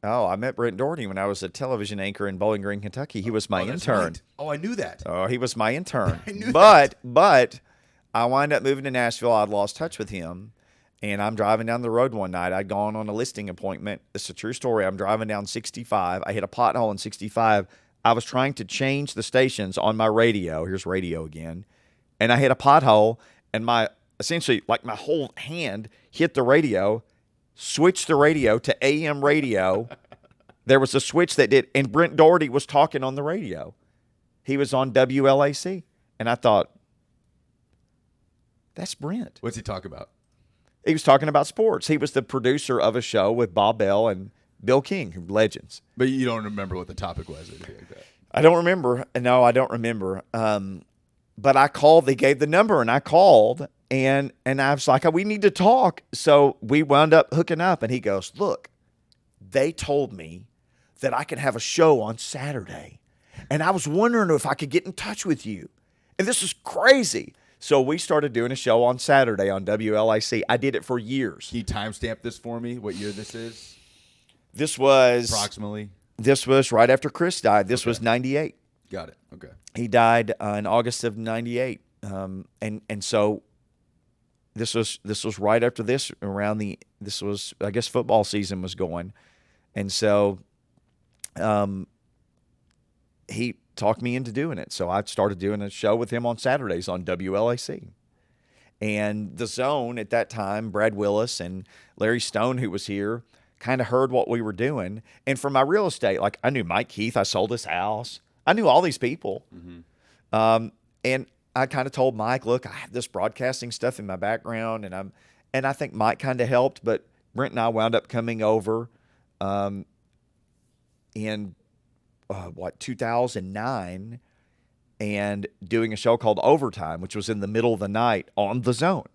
Oh, I met Brent Dougherty when I was a television anchor in Bowling Green, Kentucky. He was my intern. Right. Oh, I knew that. Oh, he was my intern. I knew that. But I wound up moving to Nashville. I'd lost touch with him, and I'm driving down the road one night. I'd gone on a listing appointment. It's a true story. I'm driving down 65. I hit a pothole in 65. I was trying to change the stations on my radio. Here's radio again. And I hit a pothole, and my whole hand hit the radio, switched the radio to AM radio. There was a switch that did, and Brent Dougherty was talking on the radio. He was on WLAC, and I thought, that's Brent. What's he talk about? He was talking about sports. He was the producer of a show with Bob Bell and Bill King, legends. But you don't remember what the topic was or anything like that? I don't remember. No, I don't remember. But I called. They gave the number, and I called. And I was like, we need to talk. So we wound up hooking up, and he goes, look, they told me that I could have a show on Saturday, and I was wondering if I could get in touch with you. And this is crazy. So we started doing a show on Saturday on WLAC. I did it for years. Can you timestamp this for me, what year this is? This was... Approximately? This was right after Chris died. This was 98. Got it. Okay. He died in August of 98. And so... This was right after this, I guess football season was going. And so he talked me into doing it. So I started doing a show with him on Saturdays on WLAC. And the Zone at that time, Brad Willis and Larry Stone, who was here, kind of heard what we were doing. And for my real estate, like I knew Mike Keith, I sold his house. I knew all these people. Mm-hmm. And I kind of told Mike, look, I have this broadcasting stuff in my background, and I think Mike kind of helped, but Brent and I wound up coming over in 2009 and doing a show called Overtime, which was in the middle of the night on the Zone.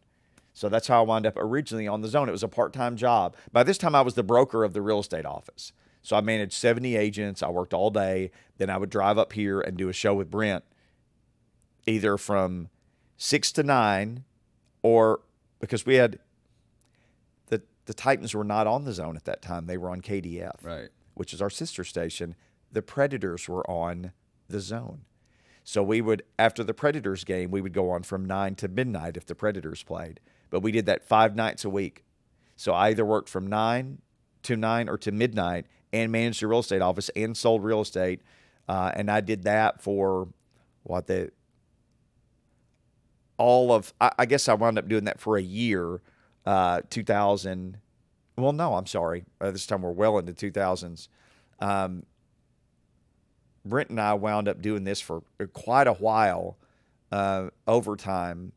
So that's how I wound up originally on the Zone. It was a part-time job. By this time, I was the broker of the real estate office. So I managed 70 agents. I worked all day. Then I would drive up here and do a show with Brent, either from 6 to 9, or because we had the Titans were not on the Zone at that time. They were on KDF, right, which is our sister station. The Predators were on the Zone. So we would, after the Predators game, we would go on from 9 to midnight if the Predators played. But we did that 5 nights a week. So I either worked from 9 to 9 or to midnight and managed the real estate office and sold real estate. And I did that for I guess I wound up doing that for a year, 2000. Well, no, I'm sorry. This time we're well into 2000s. Brent and I wound up doing this for quite a while, overtime.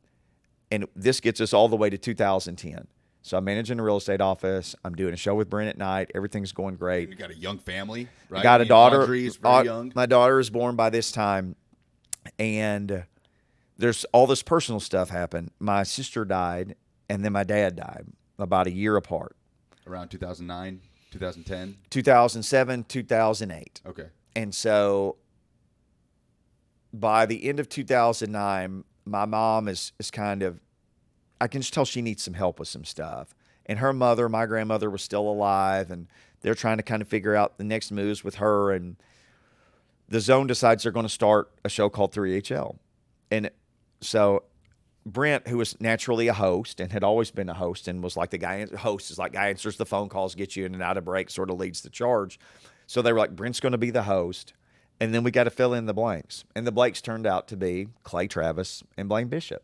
And this gets us all the way to 2010. So I'm managing a real estate office. I'm doing a show with Brent at night. Everything's going great. You got a young family, right? I got a daughter. Audrey's very young. My daughter is born by this time. And there's all this personal stuff happened. My sister died, and then my dad died about a year apart. Around 2009, 2010? 2007, 2008. Okay. And so by the end of 2009, my mom is kind of, I can just tell she needs some help with some stuff. And her mother, my grandmother, was still alive, and they're trying to kind of figure out the next moves with her. And the Zone decides they're going to start a show called 3HL. And so Brent, who was naturally a host and had always been a host and was like host is like guy answers the phone calls, gets you in and out of break, sort of leads the charge. So they were like, Brent's going to be the host, and then we got to fill in the blanks. And the blanks turned out to be Clay Travis and Blaine Bishop.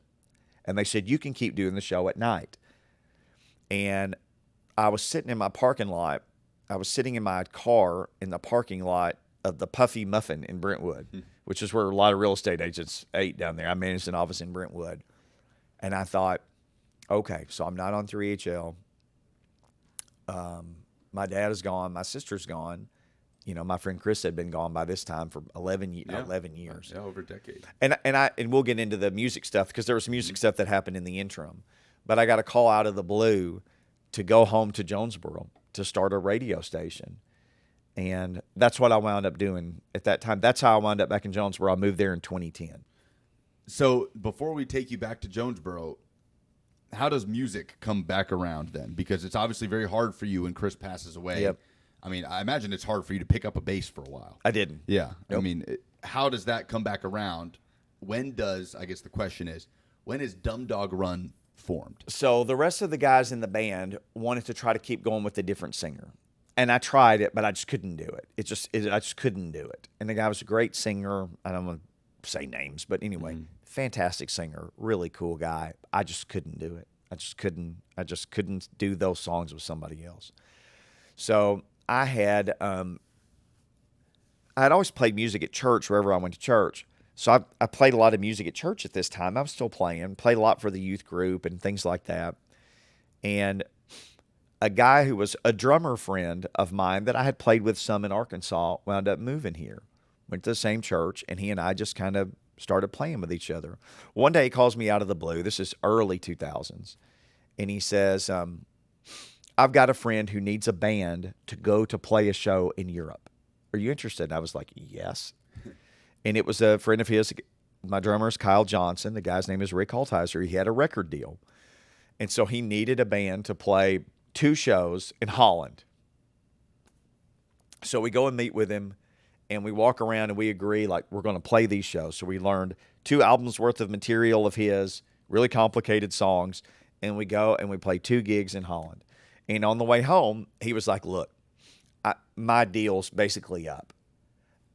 And they said, you can keep doing the show at night. And I was sitting in my parking lot. I was sitting in my car in the parking lot of the Puffy Muffin in Brentwood, which is where a lot of real estate agents ate down there. I managed an office in Brentwood. And I thought, okay, so I'm not on 3HL. My dad is gone. My sister's gone. You know, my friend Chris had been gone by this time for 11 years. Yeah, over a decade. And we'll get into the music stuff because there was some music stuff that happened in the interim. But I got a call out of the blue to go home to Jonesboro to start a radio station. And that's what I wound up doing at that time. That's how I wound up back in Jonesboro. I moved there in 2010. So before we take you back to Jonesboro, how does music come back around then? Because it's obviously very hard for you when Chris passes away. Yep. I mean, I imagine it's hard for you to pick up a bass for a while. I didn't. Yeah. Nope. I mean, how does that come back around? I guess the question is, when is Dum Dog Run formed? So the rest of the guys in the band wanted to try to keep going with a different singer. And I tried it, but I just couldn't do it. I just couldn't do it. And the guy was a great singer. I don't want to say names, but anyway, fantastic singer, really cool guy. I just couldn't do it. I just couldn't do those songs with somebody else. So I had always played music at church wherever I went to church. So I played a lot of music at church at this time. I was still playing, played a lot for the youth group and things like that. And a guy who was a drummer friend of mine that I had played with some in Arkansas wound up moving here, went to the same church, and he and I just kind of started playing with each other. One day he calls me out of the blue. This is early 2000s. And he says, I've got a friend who needs a band to go to play a show in Europe. Are you interested? And I was like, yes. And it was a friend of his. My drummer is Kyle Johnson. The guy's name is Rick Altizer. He had a record deal. And so he needed a band to play 2 shows in Holland. So we go and meet with him, and we walk around and we agree, like, we're going to play these shows. So we learned 2 albums worth of material of his, really complicated songs, and we go and we play 2 gigs in Holland. And on the way home, he was like, look, my deal's basically up.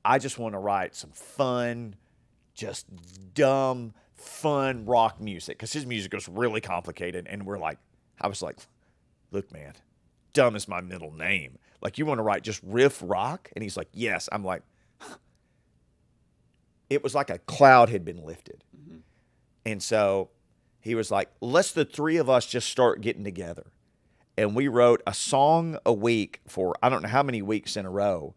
I just want to write some fun, just dumb, fun rock music, because his music was really complicated. And I was like, look, man, dumb is my middle name. Like, you want to write just riff rock? And he's like, yes. I'm like, it was like a cloud had been lifted. Mm-hmm. And so he was like, let's the 3 of us just start getting together. And we wrote a song a week for I don't know how many weeks in a row.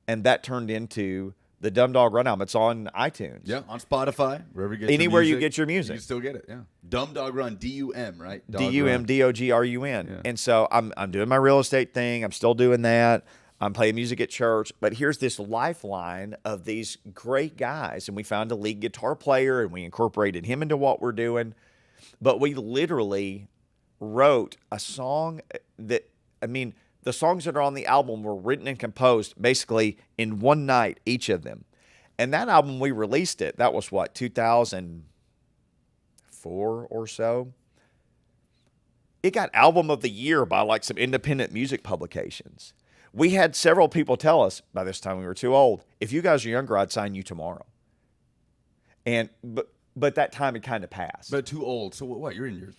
And that turned into the Dum Dog Run album. It's on iTunes. Yeah, on Spotify, wherever you get Anywhere your music, you get your music. You can still get it, yeah. Dum Dog Run, D-U-M, right? D-U-M-D-O-G-R-U-N. Yeah. And so I'm doing my real estate thing. I'm still doing that. I'm playing music at church. But here's this lifeline of these great guys. And we found a lead guitar player, and we incorporated him into what we're doing. But we literally wrote a song that, the songs that are on the album were written and composed basically in one night, each of them. And that album, we released it. That was 2004 or so. It got album of the year by like some independent music publications. We had several people tell us, by this time we were too old, if you guys are younger, I'd sign you tomorrow. But that time had kind of passed. But too old. So what? You're in your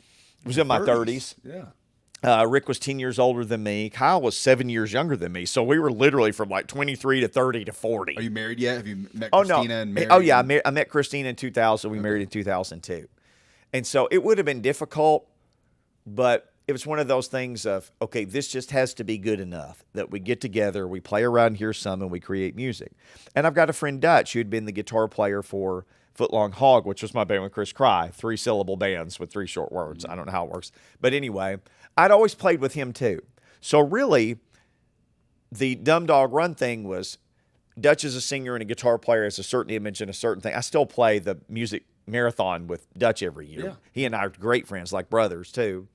It was in my 30s. Yeah. Rick was 10 years older than me. Kyle was 7 years younger than me. So we were literally from like 23 to 30 to 40. Are you married yet? Have you met Christina and married? Oh, yeah. I met Christina in 2000. We married in 2002. And so it would have been difficult, but it was one of those things of, okay, this just has to be good enough that we get together, we play around here some, and we create music. And I've got a friend, Dutch, who had been the guitar player for Footlong Hog, which was my band with Chris Cry, 3-syllable bands with 3 short words. I don't know how it works. But anyway, I'd always played with him too. So really, the Dum Dog Run thing was Dutch is a singer and a guitar player, has a certain image and a certain thing. I still play the music marathon with Dutch every year. Yeah. He and I are great friends, like brothers too.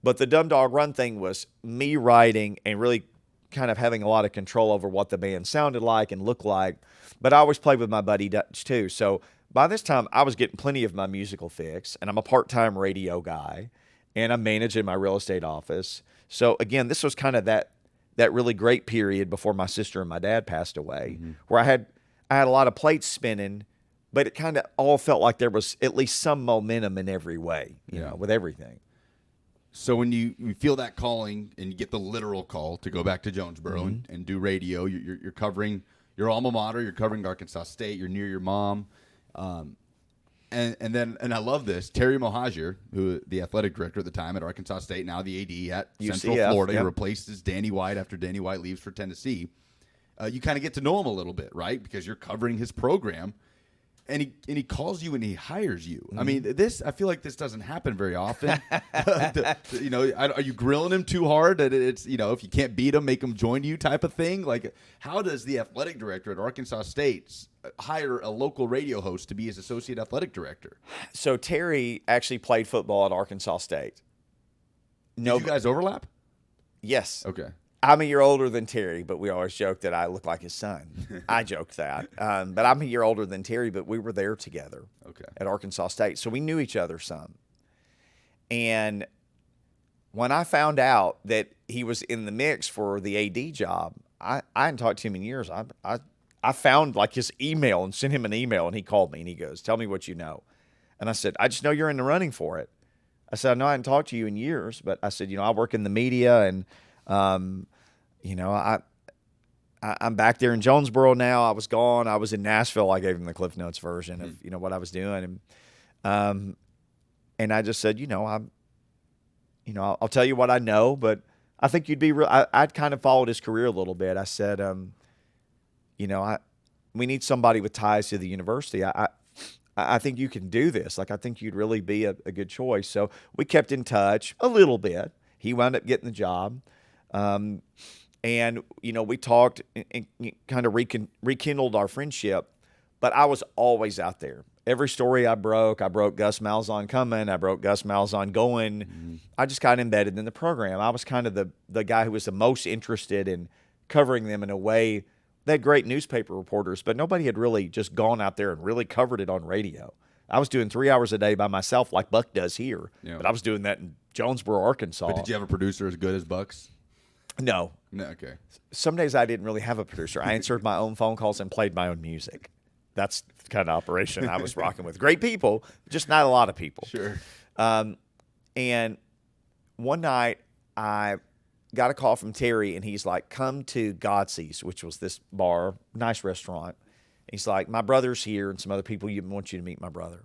But the Dum Dog Run thing was me writing and really kind of having a lot of control over what the band sounded like and looked like. But I always played with my buddy Dutch too. So by this time, I was getting plenty of my musical fix, and I'm a part-time radio guy, and I'm managing my real estate office. So again, this was kind of that really great period before my sister and my dad passed away, where I had a lot of plates spinning, but it kind of all felt like there was at least some momentum in every way, you know, with everything. So when you feel that calling and you get the literal call to go back to Jonesboro and do radio, you're covering your alma mater, you're covering Arkansas State, you're near your mom. And I love this, Terry Mohajir, who the athletic director at the time at Arkansas State, now the AD at Central Florida, he replaces Danny White after Danny White leaves for Tennessee. You kind of get to know him a little bit, right? Because you're covering his program. And he calls you and he hires you. I mean, I feel like this doesn't happen very often. You know, are you grilling him too hard that it's, you know, if you can't beat him, make him join you type of thing? Like, how does the athletic director at Arkansas State hire a local radio host to be his associate athletic director? So Terry actually played football at Arkansas State. Did you guys overlap? Yes. Okay. I'm a year older than Terry, but we always joke that I look like his son. I joked that. But I'm a year older than Terry, but we were there together at Arkansas State. So we knew each other some. And when I found out that he was in the mix for the AD job, I hadn't talked to him in years. I found like his email and sent him an email, and he called me and he goes, "Tell me what you know." And I said, "I just know you're in the running for it." I said, "I know I hadn't talked to you in years, but I said, you know, I work in the media and you know, I'm back there in Jonesboro now. I was gone. I was in Nashville. I gave him the Cliff Notes version of, you know, what I was doing. And I just said, you know, I'll tell you what I know, but I think you'd be real. I'd kind of followed his career a little bit. I said, you know, we need somebody with ties to the university. I think you can do this. Like, I think you'd really be a good choice. So we kept in touch a little bit. He wound up getting the job. And, you know, we talked and kind of rekindled our friendship, but I was always out there. Every story I broke Gus Malzahn coming. I broke Gus Malzahn going. Mm-hmm. I just got embedded in the program. I was kind of the guy who was the most interested in covering them in a way. They had great newspaper reporters, but nobody had really just gone out there and really covered it on radio. I was doing 3 hours a day by myself like Buck does here, but I was doing that in Jonesboro, Arkansas. But did you have a producer as good as Buck's? No. Okay. Some days I didn't really have a producer. I answered my own phone calls and played my own music. That's the kind of operation I was rocking with. Great people, just not a lot of people. Sure. And one night I got a call from Terry, and he's like, "Come to Godse's," which was this bar, nice restaurant. He's like, "My brother's here and some other people. Want you to meet my brother."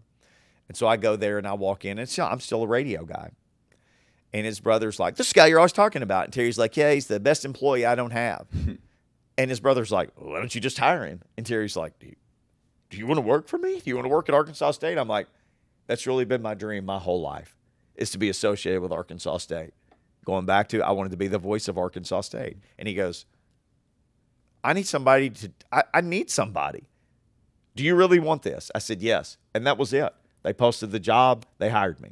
And so I go there and I walk in, and I'm still a radio guy. And his brother's like, "This guy you're always talking about." And Terry's like, "Yeah, he's the best employee I don't have." And his brother's like, "Well, why don't you just hire him?" And Terry's like, do you want to work for me? Do you want to work at Arkansas State? I'm like, that's really been my dream my whole life, is to be associated with Arkansas State. Going back to, I wanted to be the voice of Arkansas State. And he goes, I need somebody. Do you really want this? I said, yes. And that was it. They posted the job. They hired me.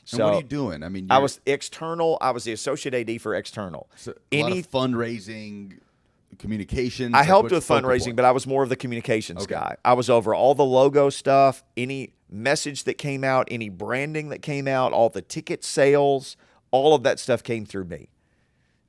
So, and what are you doing? I mean, I was external. I was the associate AD for external. So a lot of fundraising, communications. I helped with fundraising, but I was more of the communications guy. I was over all the logo stuff, any message that came out, any branding that came out, all the ticket sales, all of that stuff came through me.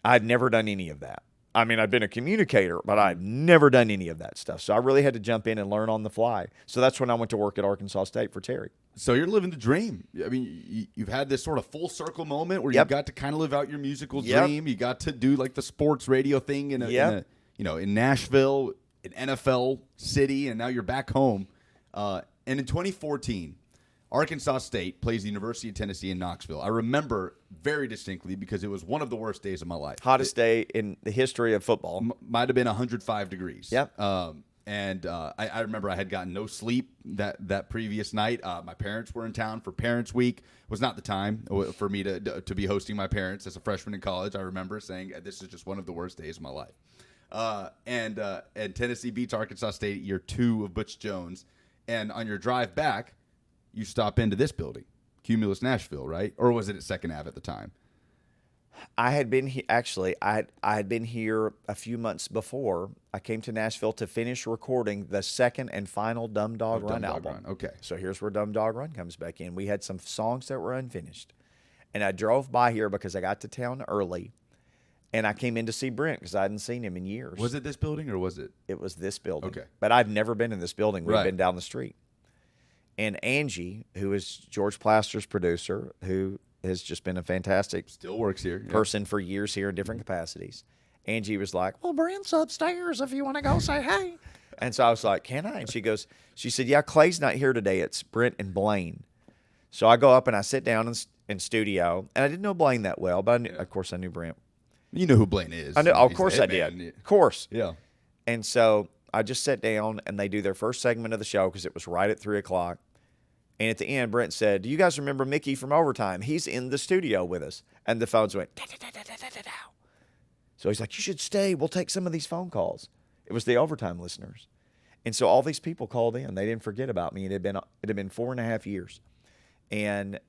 I'd never done any of that. I mean, I'd been a communicator, but I'd never done any of that stuff. So I really had to jump in and learn on the fly. So that's when I went to work at Arkansas State for Terry. So you're living the dream. I mean, you've had this sort of full circle moment where you got to kind of live out your musical dream. You got to do like the sports radio thing in in Nashville, an NFL city, and now you're back home. And in 2014, Arkansas State plays the University of Tennessee in Knoxville. I remember very distinctly because it was one of the worst days of my life. Hottest day in the history of football. Might have been 105 degrees. Yep. I remember I had gotten no sleep that previous night. My parents were in town for Parents Week. It was not the time for me to be hosting my parents as a freshman in college. I remember saying, this is just one of the worst days of my life. And Tennessee beats Arkansas State year 2 of Butch Jones. And on your drive back, you stop into this building, Cumulus Nashville, right? Or was it at 2nd Ave at the time? I had been actually. I had been here a few months before. I came to Nashville to finish recording the second and final Dum Dog Run Dum Dog album. Run, okay. So here's where Dum Dog Run comes back in. We had some songs that were unfinished, and I drove by here because I got to town early, and I came in to see Brent because I hadn't seen him in years. Was it this building or was it? It was this building. Okay. But I'd never been in this building. We'd Right. been down the street. And Angie, who is George Plaster's producer, who has just been a fantastic Still works here. Yeah. person for years here in different capacities. Angie was like, well, Brent's upstairs if you want to go say hey. And so I was like, can I? And she said, yeah, Clay's not here today. It's Brent and Blaine. So I go up and I sit down in studio. And I didn't know Blaine that well, but of course I knew Brent. You know who Blaine is. I know, of He's course the I head man. did. Of course. Yeah. And so I just sat down and they do their first segment of the show because it was right at 3 o'clock. And at the end, Brent said, do you guys remember Mickey from Overtime? He's in the studio with us. And the phones went, da-da-da-da-da-da-da. So he's like, you should stay. We'll take some of these phone calls. It was the Overtime listeners. And so all these people called in. They didn't forget about me. It had been 4.5 years. And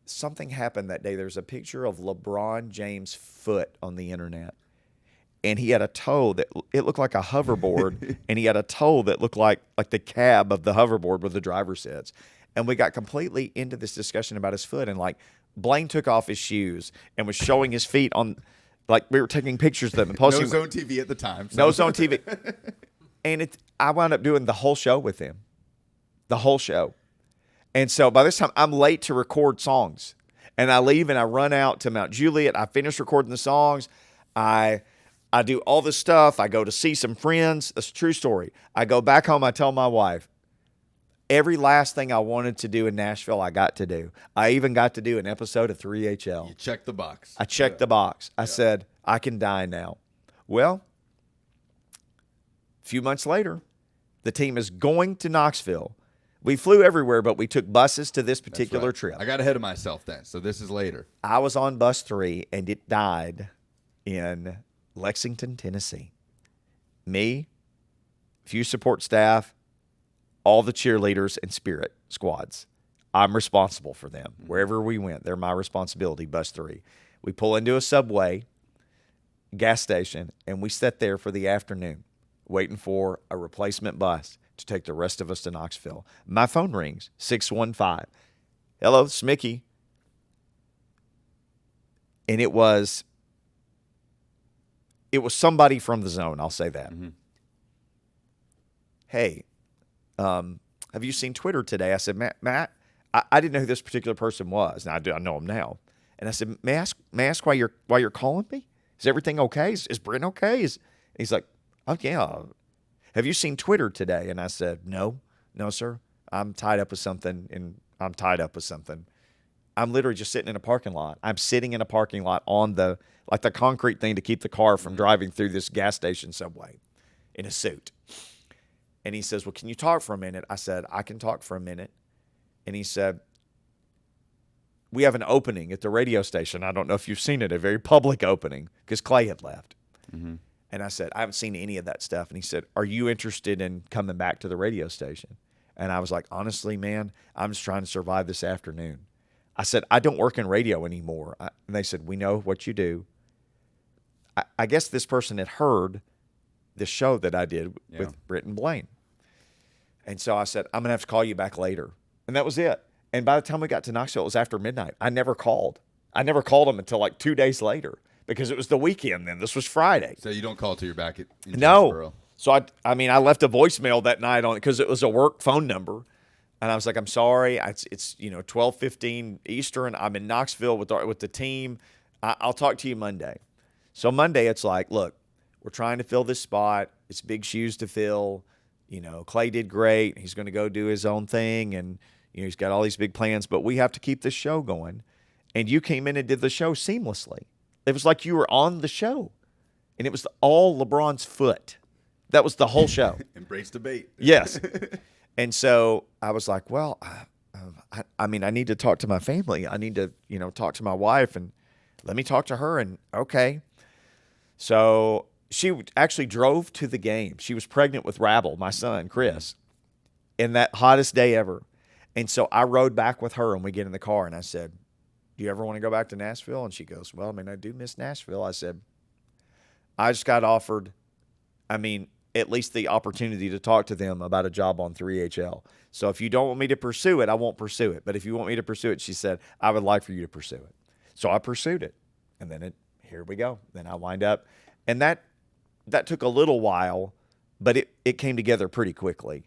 something happened that day. There's a picture of LeBron James' foot on the internet. And he had a toe that it looked like a hoverboard, and he had a toe that looked like the cab of the hoverboard where the driver sits. And we got completely into this discussion about his foot, and like Blaine took off his shoes and was showing his feet on, like we were taking pictures of them and posting. No Zone TV at the time. So. No Zone TV. And I wound up doing the whole show with him, the whole show. And so by this time, I'm late to record songs, and I leave and I run out to Mount Juliet. I finish recording the songs. I do all this stuff. I go to see some friends. That's a true story. I go back home. I tell my wife, every last thing I wanted to do in Nashville, I got to do. I even got to do an episode of 3HL. You checked the box. I checked the box. I said, I can die now. Well, a few months later, the team is going to Knoxville. We flew everywhere, but we took buses to this particular trip. I got ahead of myself then, so this is later. I was on bus 3, and it died in Lexington, Tennessee. Me, few support staff, all the cheerleaders and spirit squads. I'm responsible for them. Wherever we went, they're my responsibility, bus 3. We pull into a Subway gas station, and we sat there for the afternoon waiting for a replacement bus to take the rest of us to Knoxville. My phone rings, 615. Hello, it's Mickey. And it was somebody from the Zone, I'll say that. Mm-hmm. Hey, have you seen Twitter today? I said, Matt, I didn't know who this particular person was. Now I know him now. And I said, may I ask why you're calling me? Is everything okay? Is Brent okay? He's like, oh yeah. Have you seen Twitter today? And I said, no, sir. I'm tied up with something, I'm literally just sitting in a parking lot. I'm sitting in a parking lot on the concrete thing to keep the car from driving through this gas station Subway in a suit. And he says, well, can you talk for a minute? I said, I can talk for a minute. And he said, we have an opening at the radio station. I don't know if you've seen it, a very public opening, because Clay had left. Mm-hmm. And I said, I haven't seen any of that stuff. And he said, are you interested in coming back to the radio station? And I was like, honestly, man, I'm just trying to survive this afternoon. I said, I don't work in radio anymore. And they said, we know what you do. I guess this person had heard the show that I did with Brent and Blaine. And so I said, I'm going to have to call you back later. And that was it. And by the time we got to Knoxville, it was after midnight. I never called them until like 2 days later because it was the weekend then. This was Friday. So you don't call till you're back in No. Jonesboro. So I left a voicemail that night on it because it was a work phone number. And I was like, I'm sorry. It's 12:15 Eastern. I'm in Knoxville with the team. I'll talk to you Monday. So Monday, it's like, look, we're trying to fill this spot. It's big shoes to fill. Clay did great. He's going to go do his own thing, and he's got all these big plans. But we have to keep this show going. And you came in and did the show seamlessly. It was like you were on the show, and it was all LeBron's foot. That was the whole show. Embrace debate. Yes. And so I was like, well, I need to talk to my family. I need to, talk to my wife, and let me talk to her. And okay. So she actually drove to the game. She was pregnant with Rabble, my son, Chris, in that hottest day ever. And so I rode back with her, and we get in the car, and I said, do you ever want to go back to Nashville? And she goes, well, I mean, I do miss Nashville. I said, I just got offered, at least the opportunity to talk to them about a job on 3HL. So if you don't want me to pursue it, I won't pursue it. But if you want me to pursue it, she said, I would like for you to pursue it. So I pursued it. And then here we go. Then I wind up. And that took a little while, but it came together pretty quickly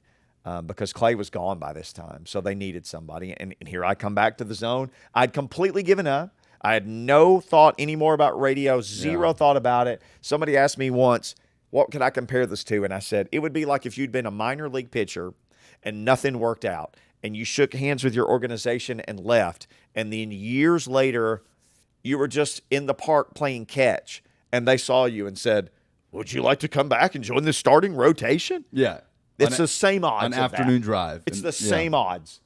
because Clay was gone by this time. So they needed somebody. And here I come back to the Zone. I'd completely given up. I had no thought anymore about radio, zero thought about it. Somebody asked me once, what could I compare this to? And I said, it would be like if you'd been a minor league pitcher and nothing worked out, and you shook hands with your organization and left, and then years later, you were just in the park playing catch, and they saw you and said, would you like to come back and join the starting rotation? Yeah. It's the same odds. An afternoon drive. It's the same odds.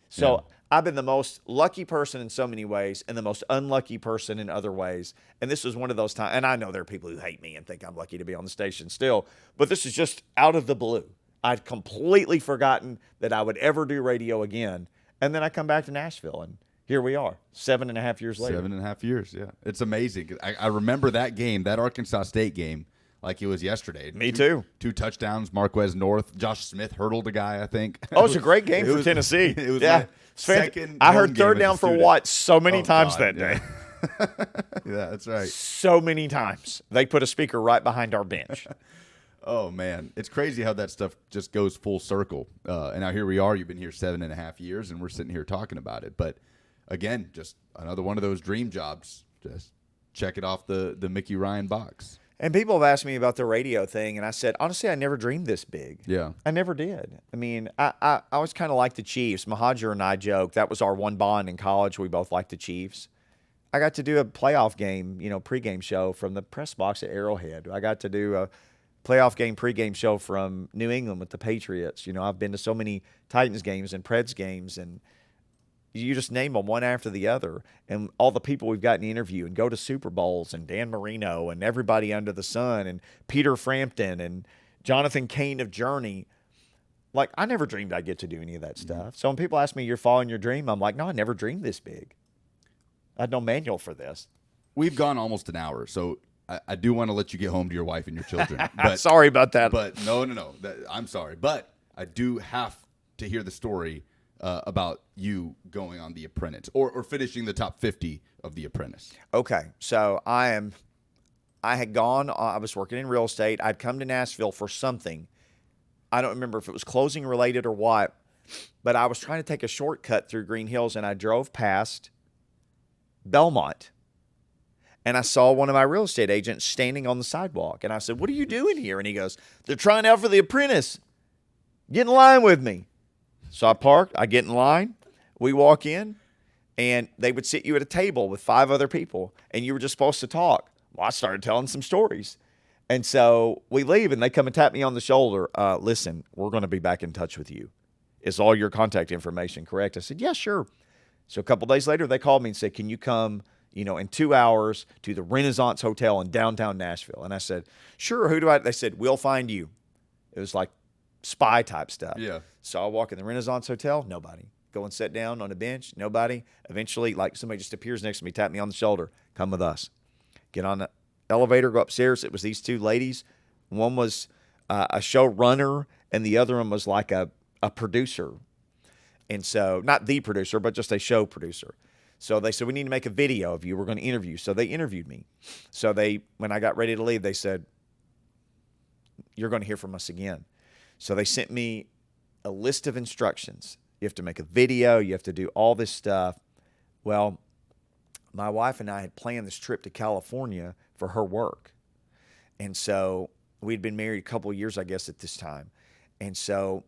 So I've been the most lucky person in so many ways and the most unlucky person in other ways. And this was one of those times. And I know there are people who hate me and think I'm lucky to be on the station still. But this is just out of the blue. I'd completely forgotten that I would ever do radio again. And then I come back to Nashville, and here we are, 7.5 years later. 7.5 years, yeah. It's amazing. I remember that game, that Arkansas State game, like it was yesterday. Me too. Two touchdowns, Marquez North. Josh Smith hurdled a guy, I think. Oh, it's a great game for Tennessee. It was second. I heard third down for Watts so many times that day. Yeah, that's right. So many times. They put a speaker right behind our bench. Oh, man. It's crazy how that stuff just goes full circle. And now here we are. You've been here 7.5 years, and we're sitting here talking about it. But, again, just another one of those dream jobs. Just check it off the Mickey Ryan box. And people have asked me about the radio thing, and I said, honestly, I never dreamed this big. Yeah. I never did. I mean, I was kind of like the Chiefs. Mahajer and I joked. That was our one bond in college. We both liked the Chiefs. I got to do a playoff game, pregame show from the press box at Arrowhead. I got to do a playoff game pregame show from New England with the Patriots. I've been to so many Titans games and Preds games, and you just name them one after the other, and all the people we've gotten to interview and go to Super Bowls, and Dan Marino and everybody under the sun, and Peter Frampton and Jonathan Cain of Journey. Like, I never dreamed I'd get to do any of that stuff. So when people ask me, you're following your dream, I'm like, no, I never dreamed this big. I had no manual for this. We've gone almost an hour, so I do want to let you get home to your wife and your children. But, sorry about that. But no. I'm sorry. But I do have to hear the story about you going on The Apprentice or finishing the top 50 of The Apprentice. Okay. So I had gone, I was working in real estate. I'd come to Nashville for something. I don't remember if it was closing related or what, but I was trying to take a shortcut through Green Hills, and I drove past Belmont. And I saw one of my real estate agents standing on the sidewalk. And I said, what are you doing here? And he goes, they're trying out for The Apprentice. Get in line with me. So I parked. I get in line. We walk in. And they would sit you at a table with 5 other people. And you were just supposed to talk. Well, I started telling some stories. And so we leave, and they come and tap me on the shoulder. Listen, we're going to be back in touch with you. Is all your contact information correct? I said, yeah, sure. So a couple days later, they called me and said, can you come in 2 hours to the Renaissance Hotel in downtown Nashville? And I said, sure. Who do I? They said, we'll find you. It was like spy type stuff. Yeah. So I walk in the Renaissance Hotel, nobody. Go and sit down on a bench, nobody. Eventually, like somebody just appears next to me, tap me on the shoulder, come with us. Get on the elevator, go upstairs. It was these 2 ladies. One was a show runner, and the other one was like a producer. And so, not the producer, but just a show producer. So they said, we need to make a video of you. We're going to interview. So they interviewed me. So when I got ready to leave, they said, you're going to hear from us again. So they sent me a list of instructions. You have to make a video. You have to do all this stuff. Well, my wife and I had planned this trip to California for her work. And so we'd been married a couple of years, I guess, at this time. And so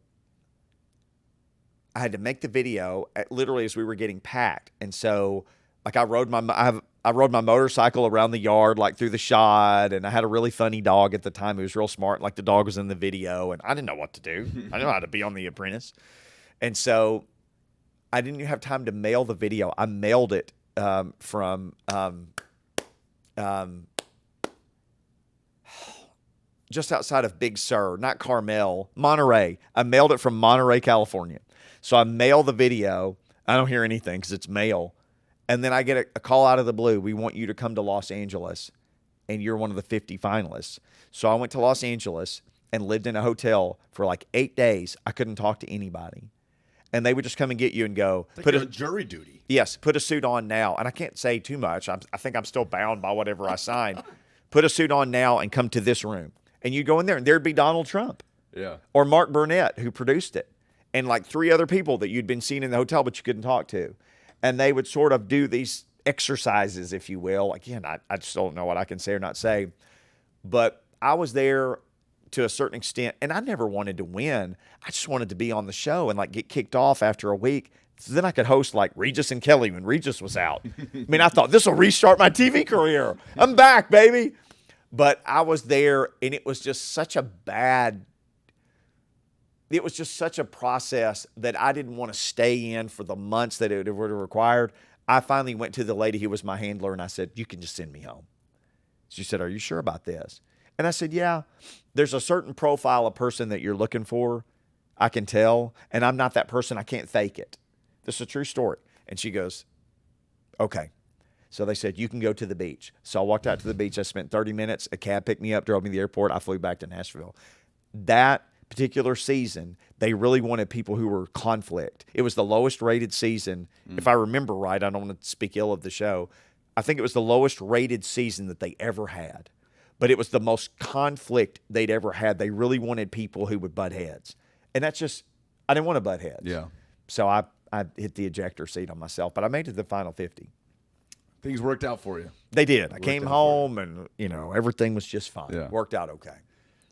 I had to make the video literally as we were getting packed. And so, like, I rode my motorcycle around the yard, like through the shot, and I had a really funny dog at the time who was real smart. Like, the dog was in the video, and I didn't know what to do. I didn't know how to be on The Apprentice. And so I didn't even have time to mail the video. I mailed it from just outside of Big Sur, not Carmel, Monterey. I mailed it from Monterey, California. So I mail the video. I don't hear anything because it's mail. And then I get a call out of the blue. We want you to come to Los Angeles, and you're one of the 50 finalists. So I went to Los Angeles and lived in a hotel for like 8 days. I couldn't talk to anybody. And they would just come and get you and go, Put a jury duty. Yes, put a suit on now. And I can't say too much. I think I'm still bound by whatever I signed. Put a suit on now and come to this room. And you go in there, and there'd be Donald Trump. Yeah. Or Mark Burnett, who produced it. And like 3 other people that you'd been seeing in the hotel, but you couldn't talk to. And they would sort of do these exercises, if you will. Again, I just don't know what I can say or not say. But I was there to a certain extent, and I never wanted to win. I just wanted to be on the show and like get kicked off after a week. So then I could host like Regis and Kelly when Regis was out. I mean, I thought this will restart my TV career. I'm back, baby. But I was there, and it was just such a process that I didn't want to stay in for the months that it would have required. I finally went to the lady who was my handler, and I said, you can just send me home. She said, are you sure about this? And I said, yeah, there's a certain profile of person that you're looking for. I can tell, and I'm not that person. I can't fake it. This is a true story. And she goes, okay. So they said, you can go to the beach. So I walked out to the beach. I spent 30 minutes. A cab picked me up, drove me to the airport. I flew back to Nashville. That particular season, they really wanted people who were conflict. It was the lowest rated season. If I remember right, I don't want to speak ill of the show. I think it was the lowest rated season that they ever had. But it was the most conflict they'd ever had. They really wanted people who would butt heads. And that's just, I didn't want to butt heads. Yeah. So I hit the ejector seat on myself, but I made it to the final 50. Things worked out for you. They did. I came home and, everything was just fine. Yeah. Worked out okay.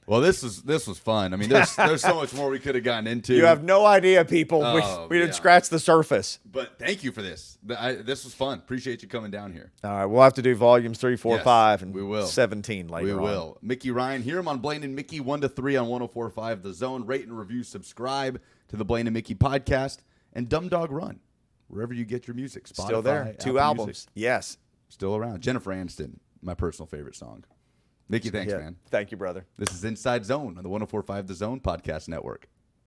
Well, this was fun. I mean, there's so much more we could have gotten into. You have no idea, people. We didn't scratch the surface. But thank you for this. This was fun. Appreciate you coming down here. All right, we'll have to do volumes 3, 4, Yes, 5, and we will. 17 later We on. will. Mickey Ryan, hear him on Blaine and Mickey 1 to 3 on 104.5 The Zone. Rate and review, subscribe to the Blaine and Mickey podcast, and Dum Dog Run, wherever you get your music. Spotify, Still there. Apple 2 albums. Music. Yes. Still around. Jennifer Aniston, my personal favorite song. Mickey, thanks, Yeah. man. Thank you, brother. This is Inside Zone on the 104.5 The Zone podcast network.